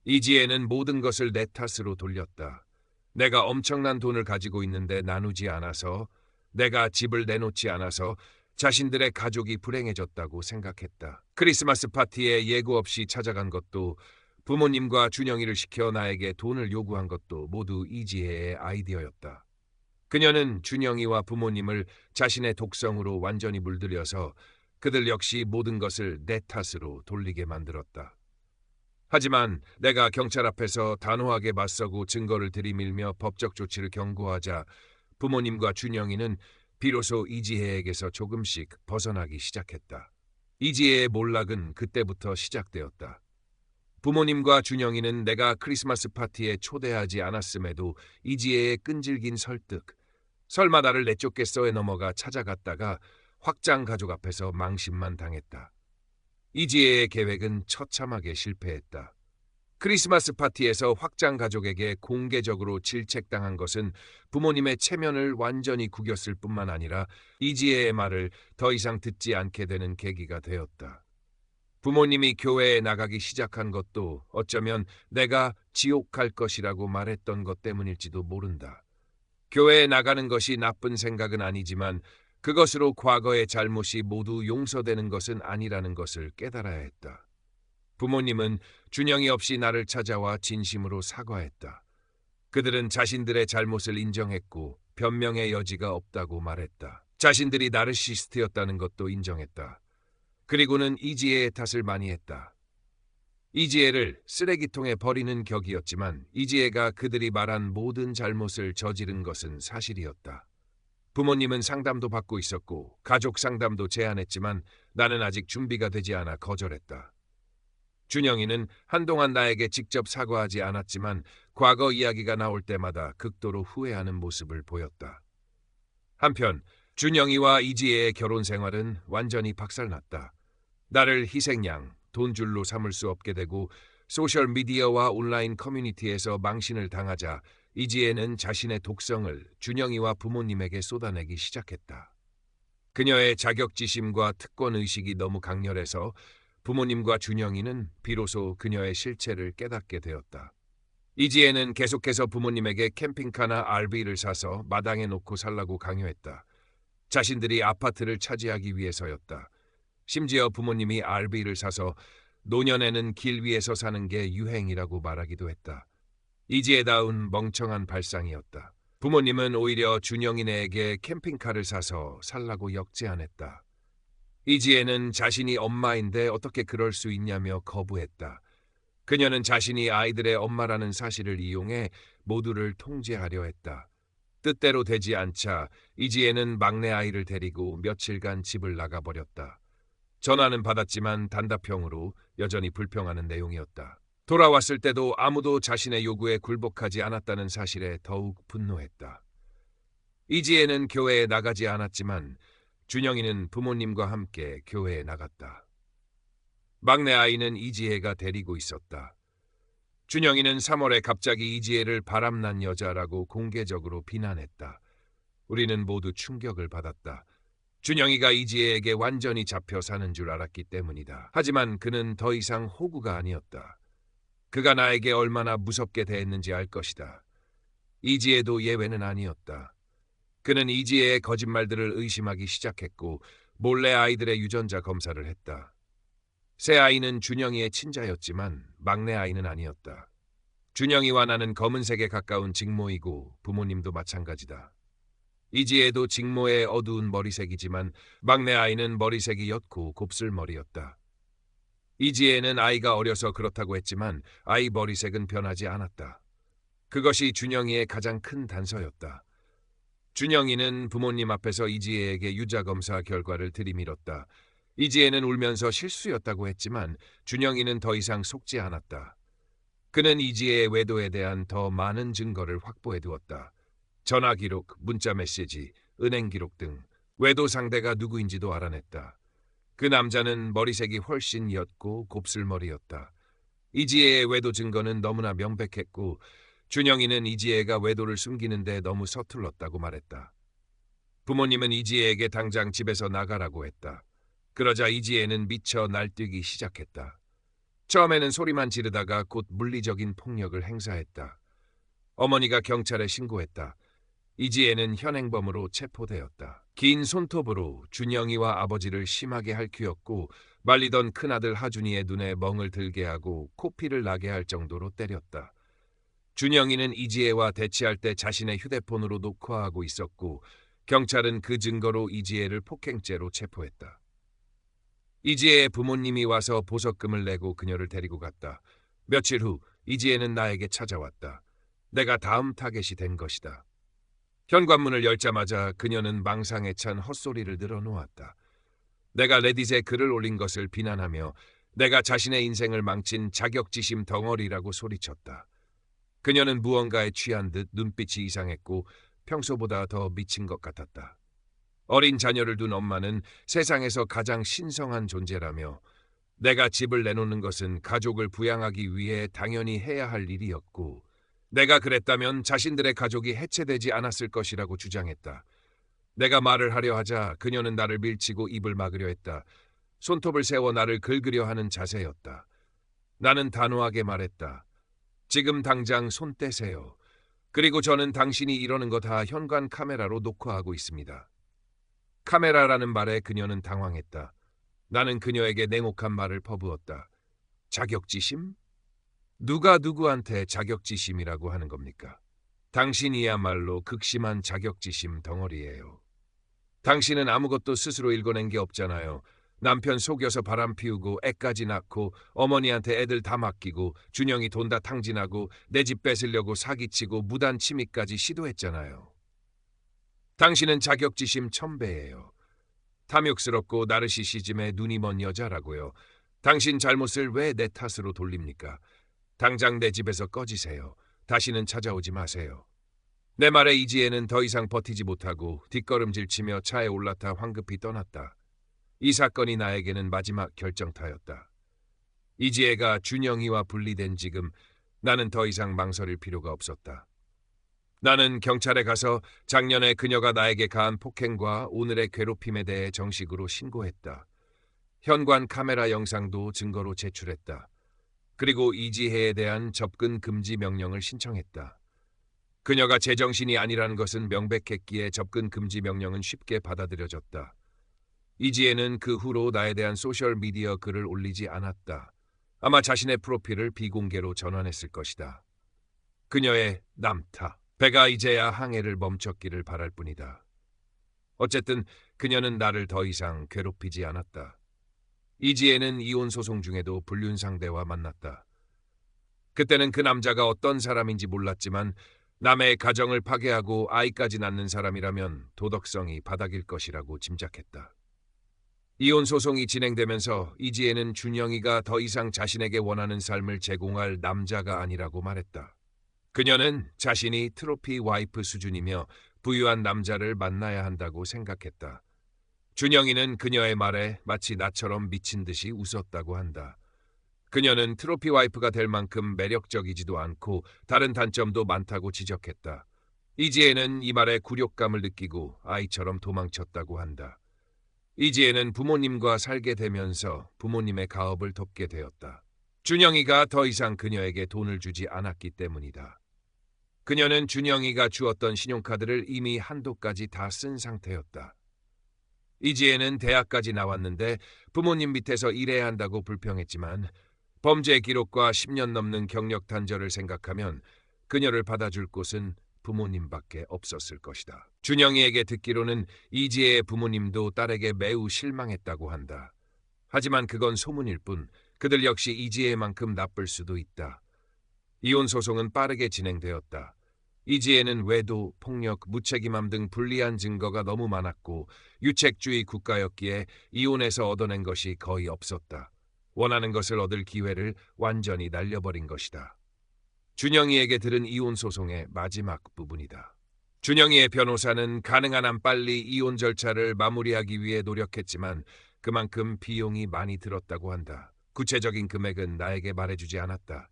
A: 이지혜는 모든 것을 내 탓으로 돌렸다. 내가 엄청난 돈을 가지고 있는데 나누지 않아서, 내가 집을 내놓지 않아서 자신들의 가족이 불행해졌다고 생각했다. 크리스마스 파티에 예고 없이 찾아간 것도, 부모님과 준영이를 시켜 나에게 돈을 요구한 것도 모두 이지혜의 아이디어였다. 그녀는 준영이와 부모님을 자신의 독성으로 완전히 물들여서 그들 역시 모든 것을 내 탓으로 돌리게 만들었다. 하지만 내가 경찰 앞에서 단호하게 맞서고 증거를 들이밀며 법적 조치를 경고하자 부모님과 준영이는 비로소 이지혜에게서 조금씩 벗어나기 시작했다. 이지혜의 몰락은 그때부터 시작되었다. 부모님과 준영이는 내가 크리스마스 파티에 초대하지 않았음에도 이지혜의 끈질긴 설득, 설마 나를 내쫓겠어에 넘어가 찾아갔다가 확장 가족 앞에서 망신만 당했다. 이지혜의 계획은 처참하게 실패했다. 크리스마스 파티에서 확장 가족에게 공개적으로 질책당한 것은 부모님의 체면을 완전히 구겼을 뿐만 아니라 이지혜의 말을 더 이상 듣지 않게 되는 계기가 되었다. 부모님이 교회에 나가기 시작한 것도 어쩌면 내가 지옥 갈 것이라고 말했던 것 때문일지도 모른다. 교회에 나가는 것이 나쁜 생각은 아니지만 그것으로 과거의 잘못이 모두 용서되는 것은 아니라는 것을 깨달아야 했다. 부모님은 준영이 없이 나를 찾아와 진심으로 사과했다. 그들은 자신들의 잘못을 인정했고 변명의 여지가 없다고 말했다. 자신들이 나르시시스트였다는 것도 인정했다. 그리고는 이지혜의 탓을 많이 했다. 이지혜를 쓰레기통에 버리는 격이었지만 이지혜가 그들이 말한 모든 잘못을 저지른 것은 사실이었다. 부모님은 상담도 받고 있었고 가족 상담도 제안했지만 나는 아직 준비가 되지 않아 거절했다. 준영이는 한동안 나에게 직접 사과하지 않았지만 과거 이야기가 나올 때마다 극도로 후회하는 모습을 보였다. 한편 준영이와 이지혜의 결혼 생활은 완전히 박살났다. 나를 희생양, 돈줄로 삼을 수 없게 되고 소셜미디어와 온라인 커뮤니티에서 망신을 당하자 이지혜는 자신의 독성을 준영이와 부모님에게 쏟아내기 시작했다. 그녀의 자격지심과 특권의식이 너무 강렬해서 부모님과 준영이는 비로소 그녀의 실체를 깨닫게 되었다. 이지혜는 계속해서 부모님에게 캠핑카나 RV를 사서 마당에 놓고 살라고 강요했다. 자신들이 아파트를 차지하기 위해서였다. 심지어 부모님이 RV를 사서 노년에는 길 위에서 사는 게 유행이라고 말하기도 했다. 이지혜다운 멍청한 발상이었다. 부모님은 오히려 준영이네에게 캠핑카를 사서 살라고 역제안했다. 이지혜는 자신이 엄마인데 어떻게 그럴 수 있냐며 거부했다. 그녀는 자신이 아이들의 엄마라는 사실을 이용해 모두를 통제하려 했다. 뜻대로 되지 않자 이지혜는 막내 아이를 데리고 며칠간 집을 나가버렸다. 전화는 받았지만 단답형으로 여전히 불평하는 내용이었다. 돌아왔을 때도 아무도 자신의 요구에 굴복하지 않았다는 사실에 더욱 분노했다. 이지혜는 교회에 나가지 않았지만 준영이는 부모님과 함께 교회에 나갔다. 막내 아이는 이지혜가 데리고 있었다. 준영이는 3월에 갑자기 이지혜를 바람난 여자라고 공개적으로 비난했다. 우리는 모두 충격을 받았다. 준영이가 이지혜에게 완전히 잡혀 사는 줄 알았기 때문이다. 하지만 그는 더 이상 호구가 아니었다. 그가 나에게 얼마나 무섭게 대했는지 알 것이다. 이지혜도 예외는 아니었다. 그는 이지혜의 거짓말들을 의심하기 시작했고 몰래 아이들의 유전자 검사를 했다. 새 아이는 준영이의 친자였지만 막내 아이는 아니었다. 준영이와 나는 검은색에 가까운 직모이고 부모님도 마찬가지다. 이지혜도 직모의 어두운 머리색이지만 막내 아이는 머리색이 옅고 곱슬머리였다. 이지혜는 아이가 어려서 그렇다고 했지만 아이 머리색은 변하지 않았다. 그것이 준영이의 가장 큰 단서였다. 준영이는 부모님 앞에서 이지혜에게 유자검사 결과를 들이밀었다. 이지혜는 울면서 실수였다고 했지만 준영이는 더 이상 속지 않았다. 그는 이지혜의 외도에 대한 더 많은 증거를 확보해 두었다. 전화 기록, 문자 메시지, 은행 기록 등 외도 상대가 누구인지도 알아냈다. 그 남자는 머리색이 훨씬 옅고 곱슬머리였다. 이지혜의 외도 증거는 너무나 명백했고 준영이는 이지혜가 외도를 숨기는데 너무 서툴렀다고 말했다. 부모님은 이지혜에게 당장 집에서 나가라고 했다. 그러자 이지혜는 미쳐 날뛰기 시작했다. 처음에는 소리만 지르다가 곧 물리적인 폭력을 행사했다. 어머니가 경찰에 신고했다. 이지혜는 현행범으로 체포되었다. 긴 손톱으로 준영이와 아버지를 심하게 핥히었고 말리던 큰아들 하준이의 눈에 멍을 들게 하고 코피를 나게 할 정도로 때렸다. 준영이는 이지혜와 대치할 때 자신의 휴대폰으로 녹화하고 있었고 경찰은 그 증거로 이지혜를 폭행죄로 체포했다. 이지혜의 부모님이 와서 보석금을 내고 그녀를 데리고 갔다. 며칠 후 이지혜는 나에게 찾아왔다. 내가 다음 타겟이 된 것이다. 현관문을 열자마자 그녀는 망상에 찬 헛소리를 늘어놓았다. 내가 레딧에 글을 올린 것을 비난하며 내가 자신의 인생을 망친 자격지심 덩어리라고 소리쳤다. 그녀는 무언가에 취한 듯 눈빛이 이상했고 평소보다 더 미친 것 같았다. 어린 자녀를 둔 엄마는 세상에서 가장 신성한 존재라며 내가 집을 내놓는 것은 가족을 부양하기 위해 당연히 해야 할 일이었고 내가 그랬다면 자신들의 가족이 해체되지 않았을 것이라고 주장했다. 내가 말을 하려 하자 그녀는 나를 밀치고 입을 막으려 했다. 손톱을 세워 나를 긁으려 하는 자세였다. 나는 단호하게 말했다. 지금 당장 손 떼세요. 그리고 저는 당신이 이러는 거 다 현관 카메라로 녹화하고 있습니다. 카메라라는 말에 그녀는 당황했다. 나는 그녀에게 냉혹한 말을 퍼부었다. 자격지심? 누가 누구한테 자격지심이라고 하는 겁니까? 당신이야말로 극심한 자격지심 덩어리예요. 당신은 아무것도 스스로 읽어낸 게 없잖아요. 남편 속여서 바람 피우고 애까지 낳고 어머니한테 애들 다 맡기고 준영이 돈 다 탕진하고 내 집 뺏으려고 사기치고 무단 침입까지 시도했잖아요. 당신은 자격지심 첨배예요. 탐욕스럽고 나르시시즘에 눈이 먼 여자라고요. 당신 잘못을 왜 내 탓으로 돌립니까? 당장 내 집에서 꺼지세요. 다시는 찾아오지 마세요. 내 말에 이지혜는 더 이상 버티지 못하고 뒷걸음질 치며 차에 올라타 황급히 떠났다. 이 사건이 나에게는 마지막 결정타였다. 이지혜가 준영이와 분리된 지금 나는 더 이상 망설일 필요가 없었다. 나는 경찰에 가서 작년에 그녀가 나에게 가한 폭행과 오늘의 괴롭힘에 대해 정식으로 신고했다. 현관 카메라 영상도 증거로 제출했다. 그리고 이지혜에 대한 접근 금지 명령을 신청했다. 그녀가 제정신이 아니라는 것은 명백했기에 접근 금지 명령은 쉽게 받아들여졌다. 이지혜는 그 후로 나에 대한 소셜미디어 글을 올리지 않았다. 아마 자신의 프로필을 비공개로 전환했을 것이다. 그녀의 남타. 배가 이제야 항해를 멈췄기를 바랄 뿐이다. 어쨌든 그녀는 나를 더 이상 괴롭히지 않았다. 이지혜는 이혼 소송 중에도 불륜 상대와 만났다. 그때는 그 남자가 어떤 사람인지 몰랐지만 남의 가정을 파괴하고 아이까지 낳는 사람이라면 도덕성이 바닥일 것이라고 짐작했다. 이혼 소송이 진행되면서 이지혜는 준영이가 더 이상 자신에게 원하는 삶을 제공할 남자가 아니라고 말했다. 그녀는 자신이 트로피 와이프 수준이며 부유한 남자를 만나야 한다고 생각했다. 준영이는 그녀의 말에 마치 나처럼 미친 듯이 웃었다고 한다. 그녀는 트로피 와이프가 될 만큼 매력적이지도 않고 다른 단점도 많다고 지적했다. 이지혜는 이 말에 굴욕감을 느끼고 아이처럼 도망쳤다고 한다. 이지혜는 부모님과 살게 되면서 부모님의 가업을 돕게 되었다. 준영이가 더 이상 그녀에게 돈을 주지 않았기 때문이다. 그녀는 준영이가 주었던 신용카드를 이미 한도까지 다 쓴 상태였다. 이지혜는 대학까지 나왔는데 부모님 밑에서 일해야 한다고 불평했지만 범죄 기록과 10년 넘는 경력 단절을 생각하면 그녀를 받아줄 곳은 부모님밖에 없었을 것이다. 준영이에게 듣기로는 이지혜의 부모님도 딸에게 매우 실망했다고 한다. 하지만 그건 소문일 뿐 그들 역시 이지혜만큼 나쁠 수도 있다. 이혼 소송은 빠르게 진행되었다. 이지혜는 외도, 폭력, 무책임함 등 불리한 증거가 너무 많았고 유책주의 국가였기에 이혼에서 얻어낸 것이 거의 없었다. 원하는 것을 얻을 기회를 완전히 날려버린 것이다. 준영이에게 들은 이혼 소송의 마지막 부분이다. 준영이의 변호사는 가능한 한 빨리 이혼 절차를 마무리하기 위해 노력했지만 그만큼 비용이 많이 들었다고 한다. 구체적인 금액은 나에게 말해주지 않았다.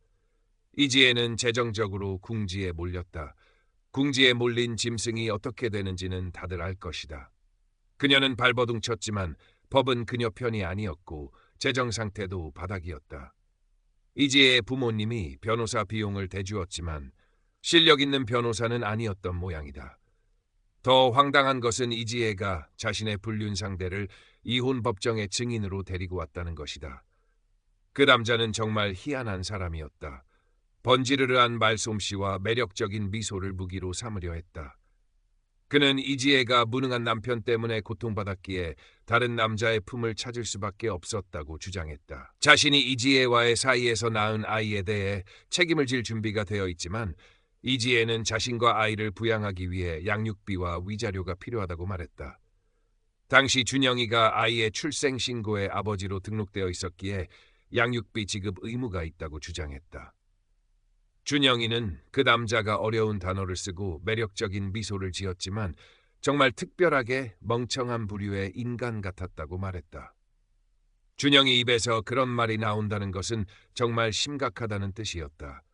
A: 이지혜는 재정적으로 궁지에 몰렸다. 궁지에 몰린 짐승이 어떻게 되는지는 다들 알 것이다. 그녀는 발버둥 쳤지만 법은 그녀 편이 아니었고 재정 상태도 바닥이었다. 이지혜의 부모님이 변호사 비용을 대주었지만 실력 있는 변호사는 아니었던 모양이다. 더 황당한 것은 이지혜가 자신의 불륜 상대를 이혼 법정의 증인으로 데리고 왔다는 것이다. 그 남자는 정말 희한한 사람이었다. 번지르르한 말솜씨와 매력적인 미소를 무기로 삼으려 했다. 그는 이지혜가 무능한 남편 때문에 고통받았기에 다른 남자의 품을 찾을 수밖에 없었다고 주장했다. 자신이 이지혜와의 사이에서 낳은 아이에 대해 책임을 질 준비가 되어 있지만 이지혜는 자신과 아이를 부양하기 위해 양육비와 위자료가 필요하다고 말했다. 당시 준영이가 아이의 출생신고에 아버지로 등록되어 있었기에 양육비 지급 의무가 있다고 주장했다. 준영이는 그 남자가 어려운 단어를 쓰고 매력적인 미소를 지었지만 정말 특별하게 멍청한 부류의 인간 같았다고 말했다. 준영이 입에서 그런 말이 나온다는 것은 정말 심각하다는 뜻이었다.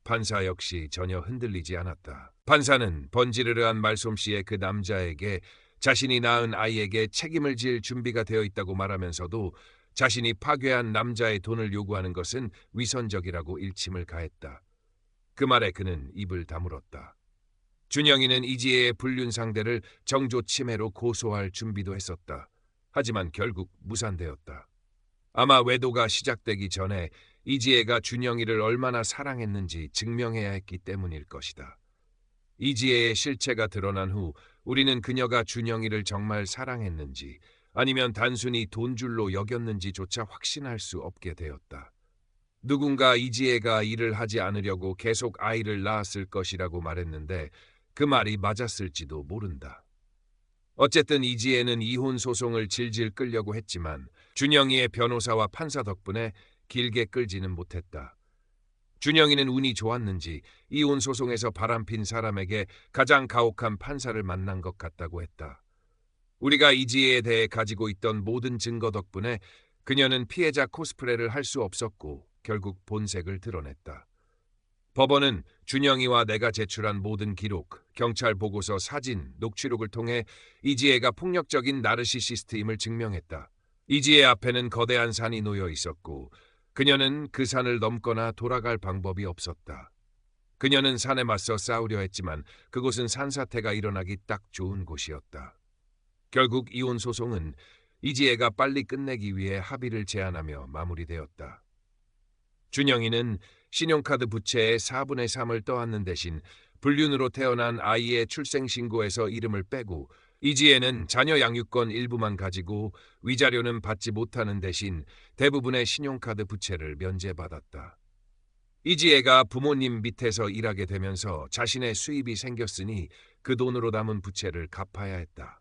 A: 판사 역시 전혀 흔들리지 않았다. 판사는 번지르르한 말솜씨의 그 남자에게 자신이 낳은 아이에게 책임을 질 준비가 되어 있다고 말하면서도 자신이 파괴한 남자의 돈을 요구하는 것은 위선적이라고 일침을 가했다. 그 말에 그는 입을 다물었다. 준영이는 이지혜의 불륜 상대를 정조 침해로 고소할 준비도 했었다. 하지만 결국 무산되었다. 아마 외도가 시작되기 전에 이지혜가 준영이를 얼마나 사랑했는지 증명해야 했기 때문일 것이다. 이지혜의 실체가 드러난 후 우리는 그녀가 준영이를 정말 사랑했는지 아니면 단순히 돈줄로 여겼는지조차 확신할 수 없게 되었다. 누군가 이지혜가 일을 하지 않으려고 계속 아이를 낳았을 것이라고 말했는데 그 말이 맞았을지도 모른다. 어쨌든 이지혜는 이혼 소송을 질질 끌려고 했지만 준영이의 변호사와 판사 덕분에 길게 끌지는 못했다. 준영이는 운이 좋았는지 이혼 소송에서 바람핀 사람에게 가장 가혹한 판사를 만난 것 같다고 했다. 우리가 이지혜에 대해 가지고 있던 모든 증거 덕분에 그녀는 피해자 코스프레를 할 수 없었고 결국 본색을 드러냈다. 법원은 준영이와 내가 제출한 모든 기록, 경찰 보고서, 사진, 녹취록을 통해 이지혜가 폭력적인 나르시시스트임을 증명했다. 이지혜 앞에는 거대한 산이 놓여 있었고 그녀는 그 산을 넘거나 돌아갈 방법이 없었다. 그녀는 산에 맞서 싸우려 했지만 그곳은 산사태가 일어나기 딱 좋은 곳이었다. 결국 이혼 소송은 이지혜가 빨리 끝내기 위해 합의를 제안하며 마무리되었다. 준영이는 신용카드 부채의 4분의 3을 떠안는 대신 불륜으로 태어난 아이의 출생신고에서 이름을 빼고 이지혜는 자녀 양육권 일부만 가지고 위자료는 받지 못하는 대신 대부분의 신용카드 부채를 면제받았다. 이지혜가 부모님 밑에서 일하게 되면서 자신의 수입이 생겼으니 그 돈으로 남은 부채를 갚아야 했다.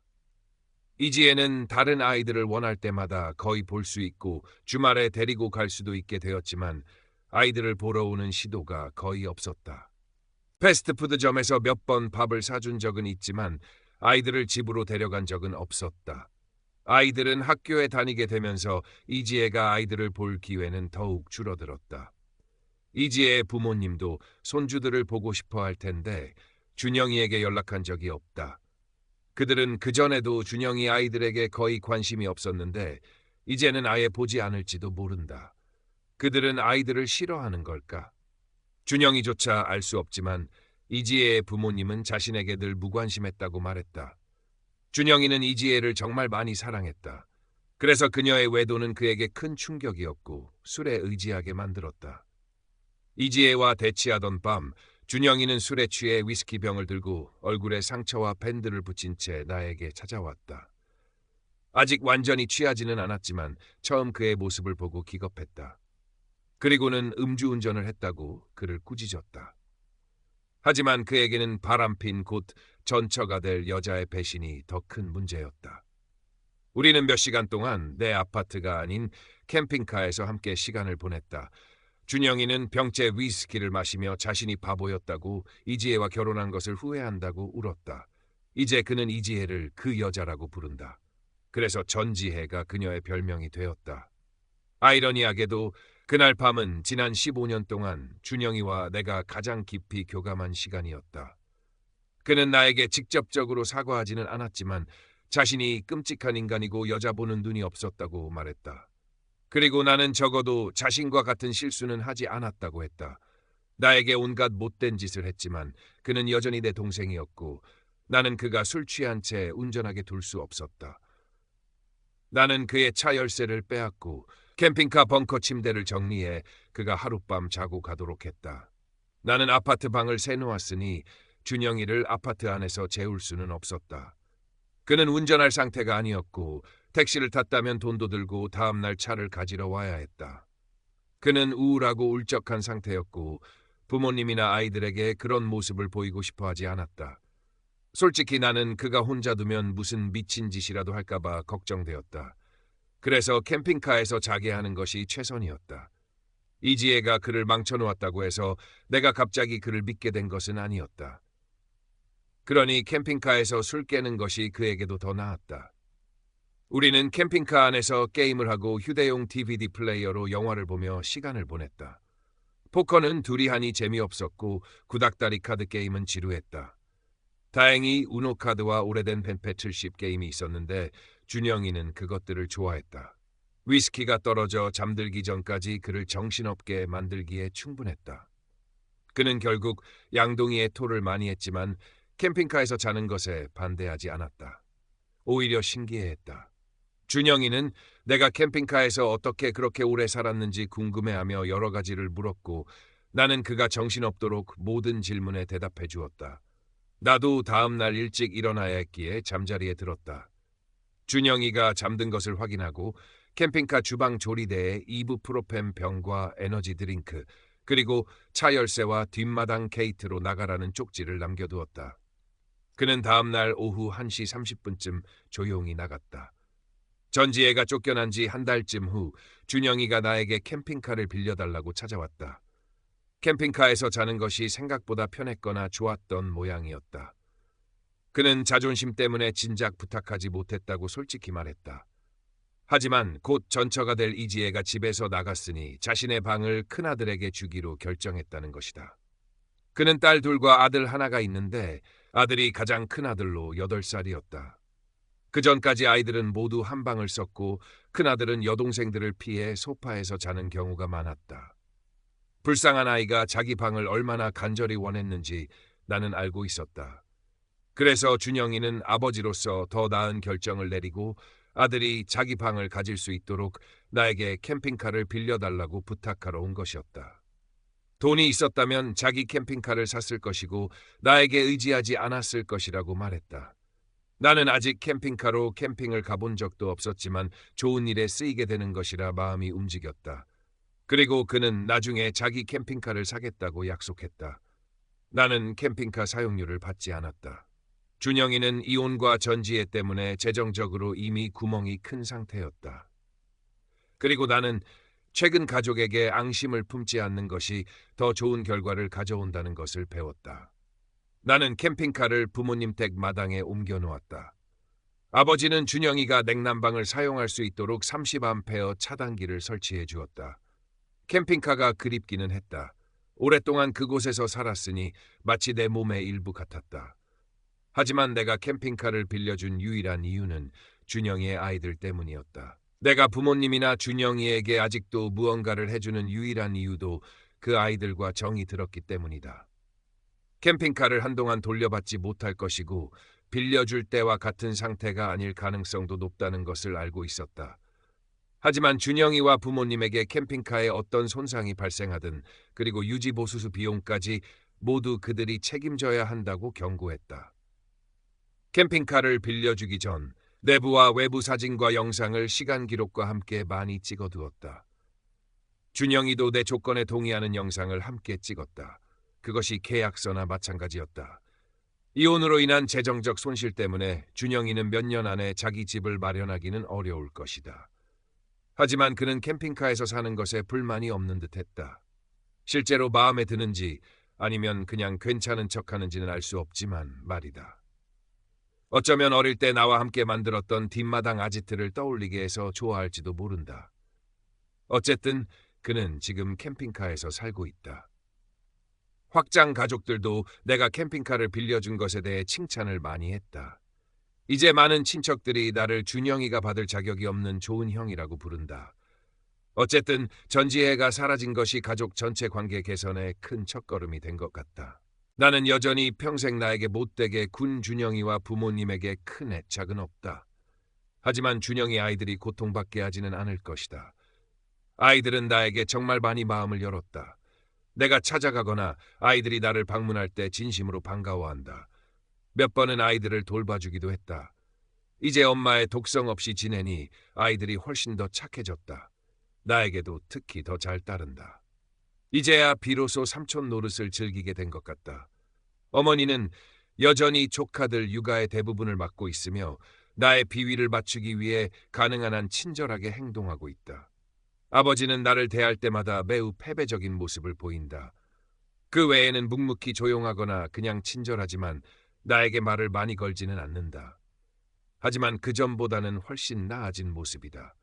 A: 이지혜는 다른 아이들을 원할 때마다 거의 볼 수 있고 주말에 데리고 갈 수도 있게 되었지만 아이들을 보러 오는 시도가 거의 없었다. 패스트푸드점에서 몇 번 밥을 사준 적은 있지만 아이들을 집으로 데려간 적은 없었다. 아이들은 학교에 다니게 되면서 이지혜가 아이들을 볼 기회는 더욱 줄어들었다. 이지혜의 부모님도 손주들을 보고 싶어 할 텐데 준영이에게 연락한 적이 없다. 그들은 그전에도 준영이 아이들에게 거의 관심이 없었는데 이제는 아예 보지 않을지도 모른다. 그들은 아이들을 싫어하는 걸까? 준영이조차 알 수 없지만 이지혜의 부모님은 자신에게 늘 무관심했다고 말했다. 준영이는 이지혜를 정말 많이 사랑했다. 그래서 그녀의 외도는 그에게 큰 충격이었고 술에 의지하게 만들었다. 이지혜와 대치하던 밤 준영이는 술에 취해 위스키병을 들고 얼굴에 상처와 밴드를 붙인 채 나에게 찾아왔다. 아직 완전히 취하지는 않았지만 처음 그의 모습을 보고 기겁했다. 그리고는 음주운전을 했다고 그를 꾸짖었다. 하지만 그에게는 바람핀 곧 전처가 될 여자의 배신이 더 큰 문제였다. 우리는 몇 시간 동안 내 아파트가 아닌 캠핑카에서 함께 시간을 보냈다. 준영이는 병째 위스키를 마시며 자신이 바보였다고 이지혜와 결혼한 것을 후회한다고 울었다. 이제 그는 이지혜를 그 여자라고 부른다. 그래서 전지혜가 그녀의 별명이 되었다. 아이러니하게도 그날 밤은 지난 15년 동안 준영이와 내가 가장 깊이 교감한 시간이었다. 그는 나에게 직접적으로 사과하지는 않았지만 자신이 끔찍한 인간이고 여자 보는 눈이 없었다고 말했다. 그리고 나는 적어도 자신과 같은 실수는 하지 않았다고 했다. 나에게 온갖 못된 짓을 했지만 그는 여전히 내 동생이었고 나는 그가 술 취한 채 운전하게 둘 수 없었다. 나는 그의 차 열쇠를 빼앗고 캠핑카 벙커 침대를 정리해 그가 하룻밤 자고 가도록 했다. 나는 아파트 방을 새놓았으니 준영이를 아파트 안에서 재울 수는 없었다. 그는 운전할 상태가 아니었고 택시를 탔다면 돈도 들고 다음날 차를 가지러 와야 했다. 그는 우울하고 울적한 상태였고 부모님이나 아이들에게 그런 모습을 보이고 싶어 하지 않았다. 솔직히 나는 그가 혼자 두면 무슨 미친 짓이라도 할까봐 걱정되었다. 그래서 캠핑카에서 자게 하는 것이 최선이었다. 이지혜가 그를 망쳐놓았다고 해서 내가 갑자기 그를 믿게 된 것은 아니었다. 그러니 캠핑카에서 술 깨는 것이 그에게도 더 나았다. 우리는 캠핑카 안에서 게임을 하고 휴대용 DVD 플레이어로 영화를 보며 시간을 보냈다. 포커는 둘이 하니 재미없었고 구닥다리 카드 게임은 지루했다. 다행히 우노 카드와 오래된 펜페 70 게임이 있었는데 준영이는 그것들을 좋아했다. 위스키가 떨어져 잠들기 전까지 그를 정신없게 만들기에 충분했다. 그는 결국 양동이의 토를 많이 했지만 캠핑카에서 자는 것에 반대하지 않았다. 오히려 신기해했다. 준영이는 내가 캠핑카에서 어떻게 그렇게 오래 살았는지 궁금해하며 여러 가지를 물었고 나는 그가 정신없도록 모든 질문에 대답해 주었다. 나도 다음 날 일찍 일어나야 했기에 잠자리에 들었다. 준영이가 잠든 것을 확인하고 캠핑카 주방 조리대에 이브프로펜 병과 에너지 드링크 그리고 차 열쇠와 뒷마당 게이트로 나가라는 쪽지를 남겨두었다. 그는 다음 날 오후 1시 30분쯤 조용히 나갔다. 전지혜가 쫓겨난 지 한 달쯤 후 준영이가 나에게 캠핑카를 빌려달라고 찾아왔다. 캠핑카에서 자는 것이 생각보다 편했거나 좋았던 모양이었다. 그는 자존심 때문에 진작 부탁하지 못했다고 솔직히 말했다. 하지만 곧 전처가 될 이지혜가 집에서 나갔으니 자신의 방을 큰아들에게 주기로 결정했다는 것이다. 그는 딸 둘과 아들 하나가 있는데 아들이 가장 큰 아들로 8살이었다. 그 전까지 아이들은 모두 한 방을 썼고 큰아들은 여동생들을 피해 소파에서 자는 경우가 많았다. 불쌍한 아이가 자기 방을 얼마나 간절히 원했는지 나는 알고 있었다. 그래서 준영이는 아버지로서 더 나은 결정을 내리고 아들이 자기 방을 가질 수 있도록 나에게 캠핑카를 빌려달라고 부탁하러 온 것이었다. 돈이 있었다면 자기 캠핑카를 샀을 것이고 나에게 의지하지 않았을 것이라고 말했다. 나는 아직 캠핑카로 캠핑을 가본 적도 없었지만 좋은 일에 쓰이게 되는 것이라 마음이 움직였다. 그리고 그는 나중에 자기 캠핑카를 사겠다고 약속했다. 나는 캠핑카 사용료를 받지 않았다. 준영이는 이혼과 전지혜 때문에 재정적으로 이미 구멍이 큰 상태였다. 그리고 나는 최근 가족에게 앙심을 품지 않는 것이 더 좋은 결과를 가져온다는 것을 배웠다. 나는 캠핑카를 부모님 댁 마당에 옮겨 놓았다. 아버지는 준영이가 냉난방을 사용할 수 있도록 30A 차단기를 설치해 주었다. 캠핑카가 그립기는 했다. 오랫동안 그곳에서 살았으니 마치 내 몸의 일부 같았다. 하지만 내가 캠핑카를 빌려준 유일한 이유는 준영이의 아이들 때문이었다. 내가 부모님이나 준영이에게 아직도 무언가를 해주는 유일한 이유도 그 아이들과 정이 들었기 때문이다. 캠핑카를 한동안 돌려받지 못할 것이고 빌려줄 때와 같은 상태가 아닐 가능성도 높다는 것을 알고 있었다. 하지만 준영이와 부모님에게 캠핑카에 어떤 손상이 발생하든 그리고 유지보수수 비용까지 모두 그들이 책임져야 한다고 경고했다. 캠핑카를 빌려주기 전 내부와 외부 사진과 영상을 시간 기록과 함께 많이 찍어두었다. 준영이도 내 조건에 동의하는 영상을 함께 찍었다. 그것이 계약서나 마찬가지였다. 이혼으로 인한 재정적 손실 때문에 준영이는 몇 년 안에 자기 집을 마련하기는 어려울 것이다. 하지만 그는 캠핑카에서 사는 것에 불만이 없는 듯했다. 실제로 마음에 드는지 아니면 그냥 괜찮은 척하는지는 알 수 없지만 말이다. 어쩌면 어릴 때 나와 함께 만들었던 뒷마당 아지트를 떠올리게 해서 좋아할지도 모른다. 어쨌든 그는 지금 캠핑카에서 살고 있다. 확장 가족들도 내가 캠핑카를 빌려준 것에 대해 칭찬을 많이 했다. 이제 많은 친척들이 나를 준영이가 받을 자격이 없는 좋은 형이라고 부른다. 어쨌든 전지혜가 사라진 것이 가족 전체 관계 개선에 큰 첫걸음이 된 것 같다. 나는 여전히 평생 나에게 못되게 군 준영이와 부모님에게 큰 애착은 없다. 하지만 준영이 아이들이 고통받게 하지는 않을 것이다. 아이들은 나에게 정말 많이 마음을 열었다. 내가 찾아가거나 아이들이 나를 방문할 때 진심으로 반가워한다. 몇 번은 아이들을 돌봐주기도 했다. 이제 엄마의 독성 없이 지내니 아이들이 훨씬 더 착해졌다. 나에게도 특히 더 잘 따른다. 이제야 비로소 삼촌 노릇을 즐기게 된 것 같다. 어머니는 여전히 조카들 육아의 대부분을 맡고 있으며 나의 비위를 맞추기 위해 가능한 한 친절하게 행동하고 있다. 아버지는 나를 대할 때마다 매우 패배적인 모습을 보인다. 그 외에는 묵묵히 조용하거나 그냥 친절하지만 나에게 말을 많이 걸지는 않는다. 하지만 그전보다는 훨씬 나아진 모습이다.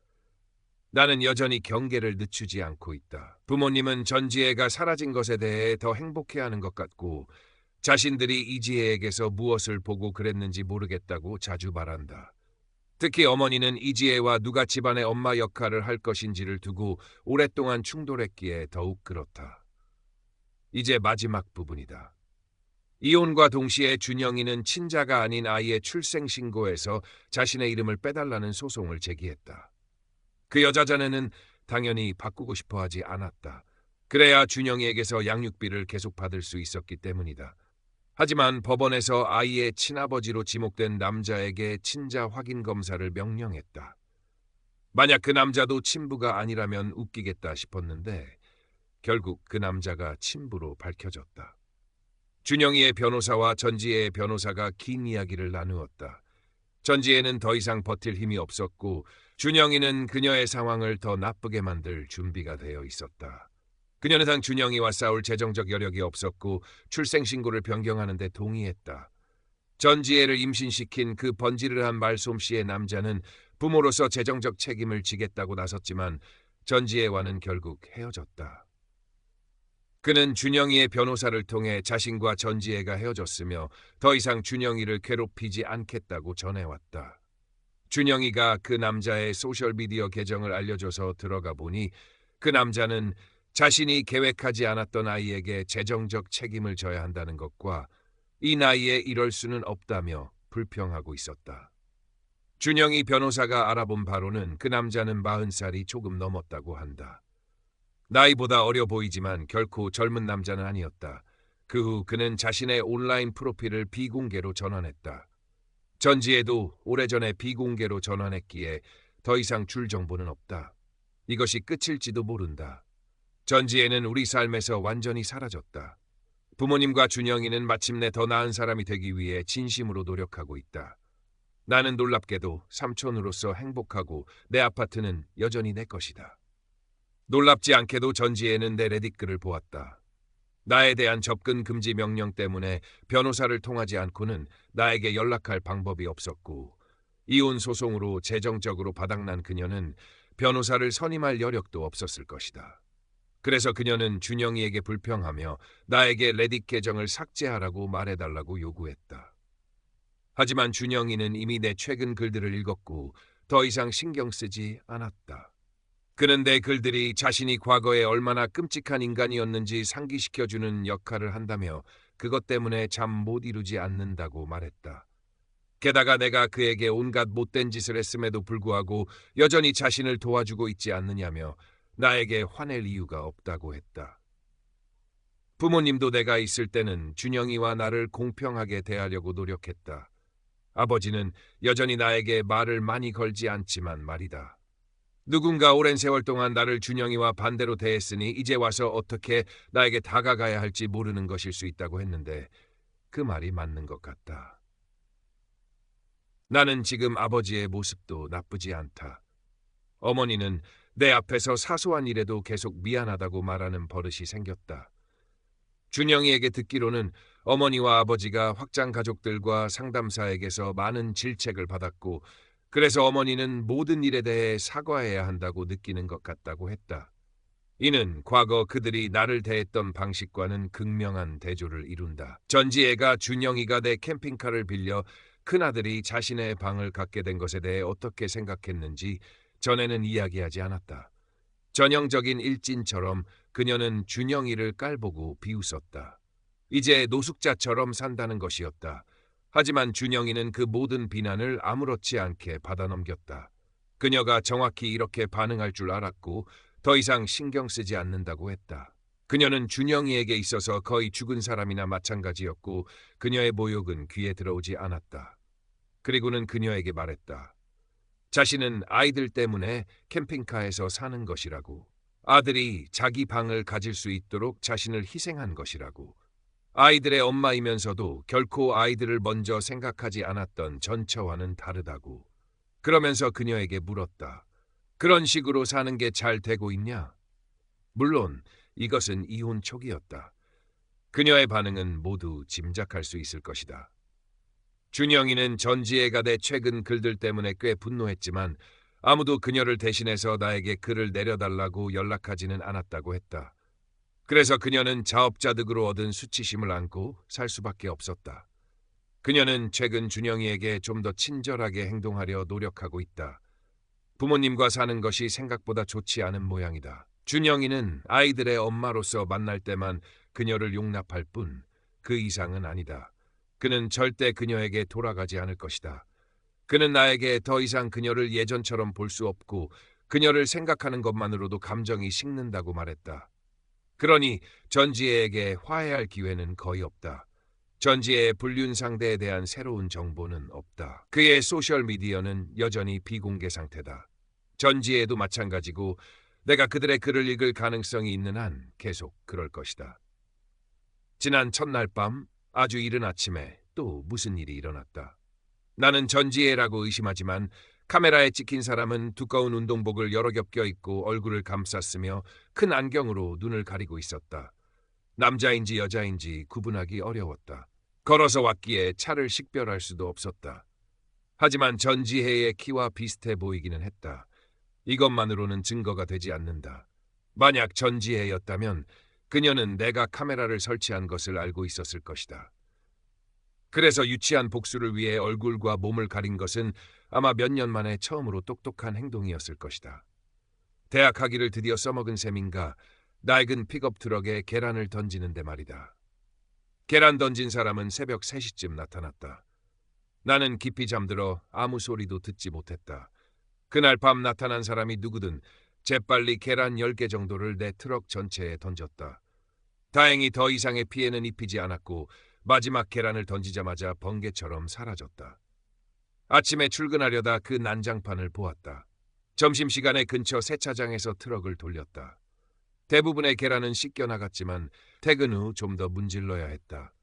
A: 나는 여전히 경계를 늦추지 않고 있다. 부모님은 전지혜가 사라진 것에 대해 더 행복해하는 것 같고 자신들이 이지혜에게서 무엇을 보고 그랬는지 모르겠다고 자주 말한다. 특히 어머니는 이지혜와 누가 집안의 엄마 역할을 할 것인지를 두고 오랫동안 충돌했기에 더욱 그렇다. 이제 마지막 부분이다. 이혼과 동시에 준영이는 친자가 아닌 아이의 출생신고에서 자신의 이름을 빼달라는 소송을 제기했다. 그 여자 자네는 당연히 바꾸고 싶어 하지 않았다. 그래야 준영이에게서 양육비를 계속 받을 수 있었기 때문이다. 하지만 법원에서 아이의 친아버지로 지목된 남자에게 친자 확인 검사를 명령했다. 만약 그 남자도 친부가 아니라면 웃기겠다 싶었는데 결국 그 남자가 친부로 밝혀졌다. 준영이의 변호사와 전지혜의 변호사가 긴 이야기를 나누었다. 전지혜는 더 이상 버틸 힘이 없었고 준영이는 그녀의 상황을 더 나쁘게 만들 준비가 되어 있었다. 그녀는 당 준영이와 싸울 재정적 여력이 없었고 출생신고를 변경하는 데 동의했다. 전지혜를 임신시킨 그 번지르한 말솜씨의 남자는 부모로서 재정적 책임을 지겠다고 나섰지만 전지혜와는 결국 헤어졌다. 그는 준영이의 변호사를 통해 자신과 전지혜가 헤어졌으며 더 이상 준영이를 괴롭히지 않겠다고 전해왔다. 준영이가 그 남자의 소셜미디어 계정을 알려줘서 들어가 보니 그 남자는 자신이 계획하지 않았던 아이에게 재정적 책임을 져야 한다는 것과 이 나이에 이럴 수는 없다며 불평하고 있었다. 준영이 변호사가 알아본 바로는 그 남자는 40살이 조금 넘었다고 한다. 나이보다 어려 보이지만 결코 젊은 남자는 아니었다. 그 후 그는 자신의 온라인 프로필을 비공개로 전환했다. 전지에도 오래전에 비공개로 전환했기에 더 이상 줄 정보는 없다. 이것이 끝일지도 모른다. 전지에는 우리 삶에서 완전히 사라졌다. 부모님과 준영이는 마침내 더 나은 사람이 되기 위해 진심으로 노력하고 있다. 나는 놀랍게도 삼촌으로서 행복하고 내 아파트는 여전히 내 것이다. 놀랍지 않게도 전지에는 내 레딧 글을 보았다. 나에 대한 접근 금지 명령 때문에 변호사를 통하지 않고는 나에게 연락할 방법이 없었고, 이혼 소송으로 재정적으로 바닥난 그녀는 변호사를 선임할 여력도 없었을 것이다. 그래서 그녀는 준영이에게 불평하며 나에게 레딧 계정을 삭제하라고 말해달라고 요구했다. 하지만 준영이는 이미 내 최근 글들을 읽었고 더 이상 신경 쓰지 않았다. 그는 내 글들이 자신이 과거에 얼마나 끔찍한 인간이었는지 상기시켜주는 역할을 한다며 그것 때문에 잠 못 이루지 않는다고 말했다. 게다가 내가 그에게 온갖 못된 짓을 했음에도 불구하고 여전히 자신을 도와주고 있지 않느냐며 나에게 화낼 이유가 없다고 했다. 부모님도 내가 있을 때는 준영이와 나를 공평하게 대하려고 노력했다. 아버지는 여전히 나에게 말을 많이 걸지 않지만 말이다. 누군가 오랜 세월 동안 나를 준영이와 반대로 대했으니 이제 와서 어떻게 나에게 다가가야 할지 모르는 것일 수 있다고 했는데 그 말이 맞는 것 같다. 나는 지금 아버지의 모습도 나쁘지 않다. 어머니는 내 앞에서 사소한 일에도 계속 미안하다고 말하는 버릇이 생겼다. 준영이에게 듣기로는 어머니와 아버지가 확장 가족들과 상담사에게서 많은 질책을 받았고 그래서 어머니는 모든 일에 대해 사과해야 한다고 느끼는 것 같다고 했다. 이는 과거 그들이 나를 대했던 방식과는 극명한 대조를 이룬다. 전지애가 준영이가 내 캠핑카를 빌려 큰아들이 자신의 방을 갖게 된 것에 대해 어떻게 생각했는지 전에는 이야기하지 않았다. 전형적인 일진처럼 그녀는 준영이를 깔보고 비웃었다. 이제 노숙자처럼 산다는 것이었다. 하지만 준영이는 그 모든 비난을 아무렇지 않게 받아넘겼다. 그녀가 정확히 이렇게 반응할 줄 알았고 더 이상 신경 쓰지 않는다고 했다. 그녀는 준영이에게 있어서 거의 죽은 사람이나 마찬가지였고 그녀의 모욕은 귀에 들어오지 않았다. 그리고는 그녀에게 말했다. 자신은 아이들 때문에 캠핑카에서 사는 것이라고. 아들이 자기 방을 가질 수 있도록 자신을 희생한 것이라고. 아이들의 엄마이면서도 결코 아이들을 먼저 생각하지 않았던 전처와는 다르다고. 그러면서 그녀에게 물었다. 그런 식으로 사는 게 잘 되고 있냐? 물론 이것은 이혼 초기였다. 그녀의 반응은 모두 짐작할 수 있을 것이다. 준영이는 전지애가 내 최근 글들 때문에 꽤 분노했지만 아무도 그녀를 대신해서 나에게 글을 내려달라고 연락하지는 않았다고 했다. 그래서 그녀는 자업자득으로 얻은 수치심을 안고 살 수밖에 없었다. 그녀는 최근 준영이에게 좀 더 친절하게 행동하려 노력하고 있다. 부모님과 사는 것이 생각보다 좋지 않은 모양이다. 준영이는 아이들의 엄마로서 만날 때만 그녀를 용납할 뿐 그 이상은 아니다. 그는 절대 그녀에게 돌아가지 않을 것이다. 그는 나에게 더 이상 그녀를 예전처럼 볼 수 없고 그녀를 생각하는 것만으로도 감정이 식는다고 말했다. 그러니 전지혜에게 화해할 기회는 거의 없다. 전지혜의 불륜 상대에 대한 새로운 정보는 없다. 그의 소셜미디어는 여전히 비공개 상태다. 전지혜도 마찬가지고 내가 그들의 글을 읽을 가능성이 있는 한 계속 그럴 것이다. 지난 첫날 밤 아주 이른 아침에 또 무슨 일이 일어났다. 나는 전지혜라고 의심하지만 카메라에 찍힌 사람은 두꺼운 운동복을 여러 겹 껴입고 얼굴을 감쌌으며 큰 안경으로 눈을 가리고 있었다. 남자인지 여자인지 구분하기 어려웠다. 걸어서 왔기에 차를 식별할 수도 없었다. 하지만 전지혜의 키와 비슷해 보이기는 했다. 이것만으로는 증거가 되지 않는다. 만약 전지혜였다면 그녀는 내가 카메라를 설치한 것을 알고 있었을 것이다. 그래서 유치한 복수를 위해 얼굴과 몸을 가린 것은 아마 몇 년 만에 처음으로 똑똑한 행동이었을 것이다. 대학 학위를 드디어 써먹은 셈인가 낡은 픽업 트럭에 계란을 던지는데 말이다. 계란 던진 사람은 새벽 3시쯤 나타났다. 나는 깊이 잠들어 아무 소리도 듣지 못했다. 그날 밤 나타난 사람이 누구든 재빨리 계란 10개 정도를 내 트럭 전체에 던졌다. 다행히 더 이상의 피해는 입히지 않았고 마지막 계란을 던지자마자 번개처럼 사라졌다. 아침에 출근하려다 그 난장판을 보았다. 점심시간에 근처 세차장에서 트럭을 돌렸다. 대부분의 계란은 씻겨 나갔지만 퇴근 후 좀 더 문질러야 했다.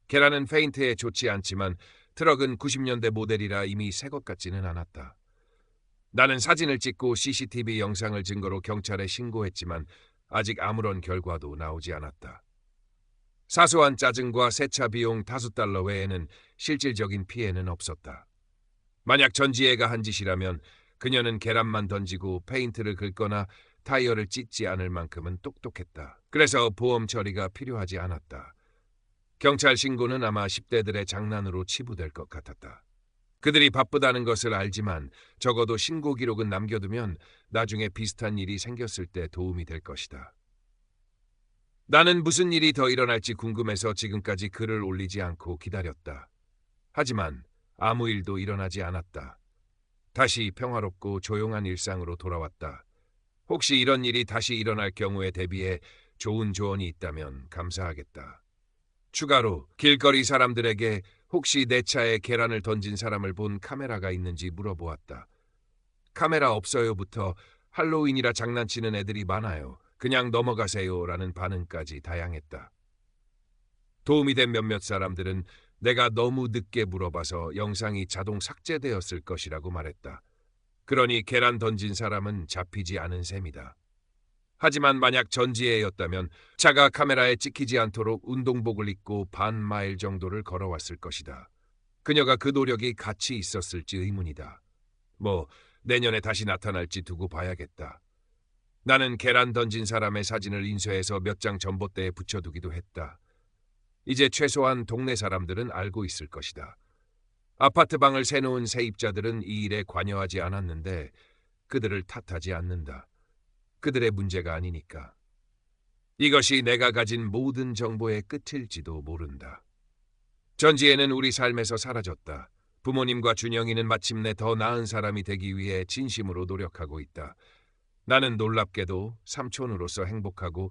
A: 계란은 페인트에 좋지 않지만 트럭은 90년대 모델이라 이미 새 것 같지는 않았다. 나는 사진을 찍고 CCTV 영상을 증거로 경찰에 신고했지만 아직 아무런 결과도 나오지 않았다. 사소한 짜증과 세차 비용 $5 외에는 실질적인 피해는 없었다. 만약 전지혜가 한 짓이라면 그녀는 계란만 던지고 페인트를 긁거나 타이어를 찢지 않을 만큼은 똑똑했다. 그래서 보험 처리가 필요하지 않았다. 경찰 신고는 아마 10대들의 장난으로 치부될 것 같았다. 그들이 바쁘다는 것을 알지만 적어도 신고 기록은 남겨두면 나중에 비슷한 일이 생겼을 때 도움이 될 것이다. 나는 무슨 일이 더 일어날지 궁금해서 지금까지 글을 올리지 않고 기다렸다. 하지만 아무 일도 일어나지 않았다. 다시 평화롭고 조용한 일상으로 돌아왔다. 혹시 이런 일이 다시 일어날 경우에 대비해 좋은 조언이 있다면 감사하겠다. 추가로 길거리 사람들에게 혹시 내 차에 계란을 던진 사람을 본 카메라가 있는지 물어보았다. 카메라 없어요부터 할로윈이라 장난치는 애들이 많아요. 그냥 넘어가세요 라는 반응까지 다양했다. 도움이 된 몇몇 사람들은 내가 너무 늦게 물어봐서 영상이 자동 삭제되었을 것이라고 말했다. 그러니 계란 던진 사람은 잡히지 않은 셈이다. 하지만 만약 전지혜였다면 차가 카메라에 찍히지 않도록 운동복을 입고 반 마일 정도를 걸어왔을 것이다. 그녀가 그 노력이 같이 있었을지 의문이다. 내년에 다시 나타날지 두고 봐야겠다. 나는 계란 던진 사람의 사진을 인쇄해서 몇 장 전봇대에 붙여두기도 했다. 이제 최소한 동네 사람들은 알고 있을 것이다. 아파트 방을 새놓은 세입자들은 이 일에 관여하지 않았는데 그들을 탓하지 않는다. 그들의 문제가 아니니까. 이것이 내가 가진 모든 정보의 끝일지도 모른다. 전지혜는 우리 삶에서 사라졌다. 부모님과 준영이는 마침내 더 나은 사람이 되기 위해 진심으로 노력하고 있다. 나는 놀랍게도 삼촌으로서 행복하고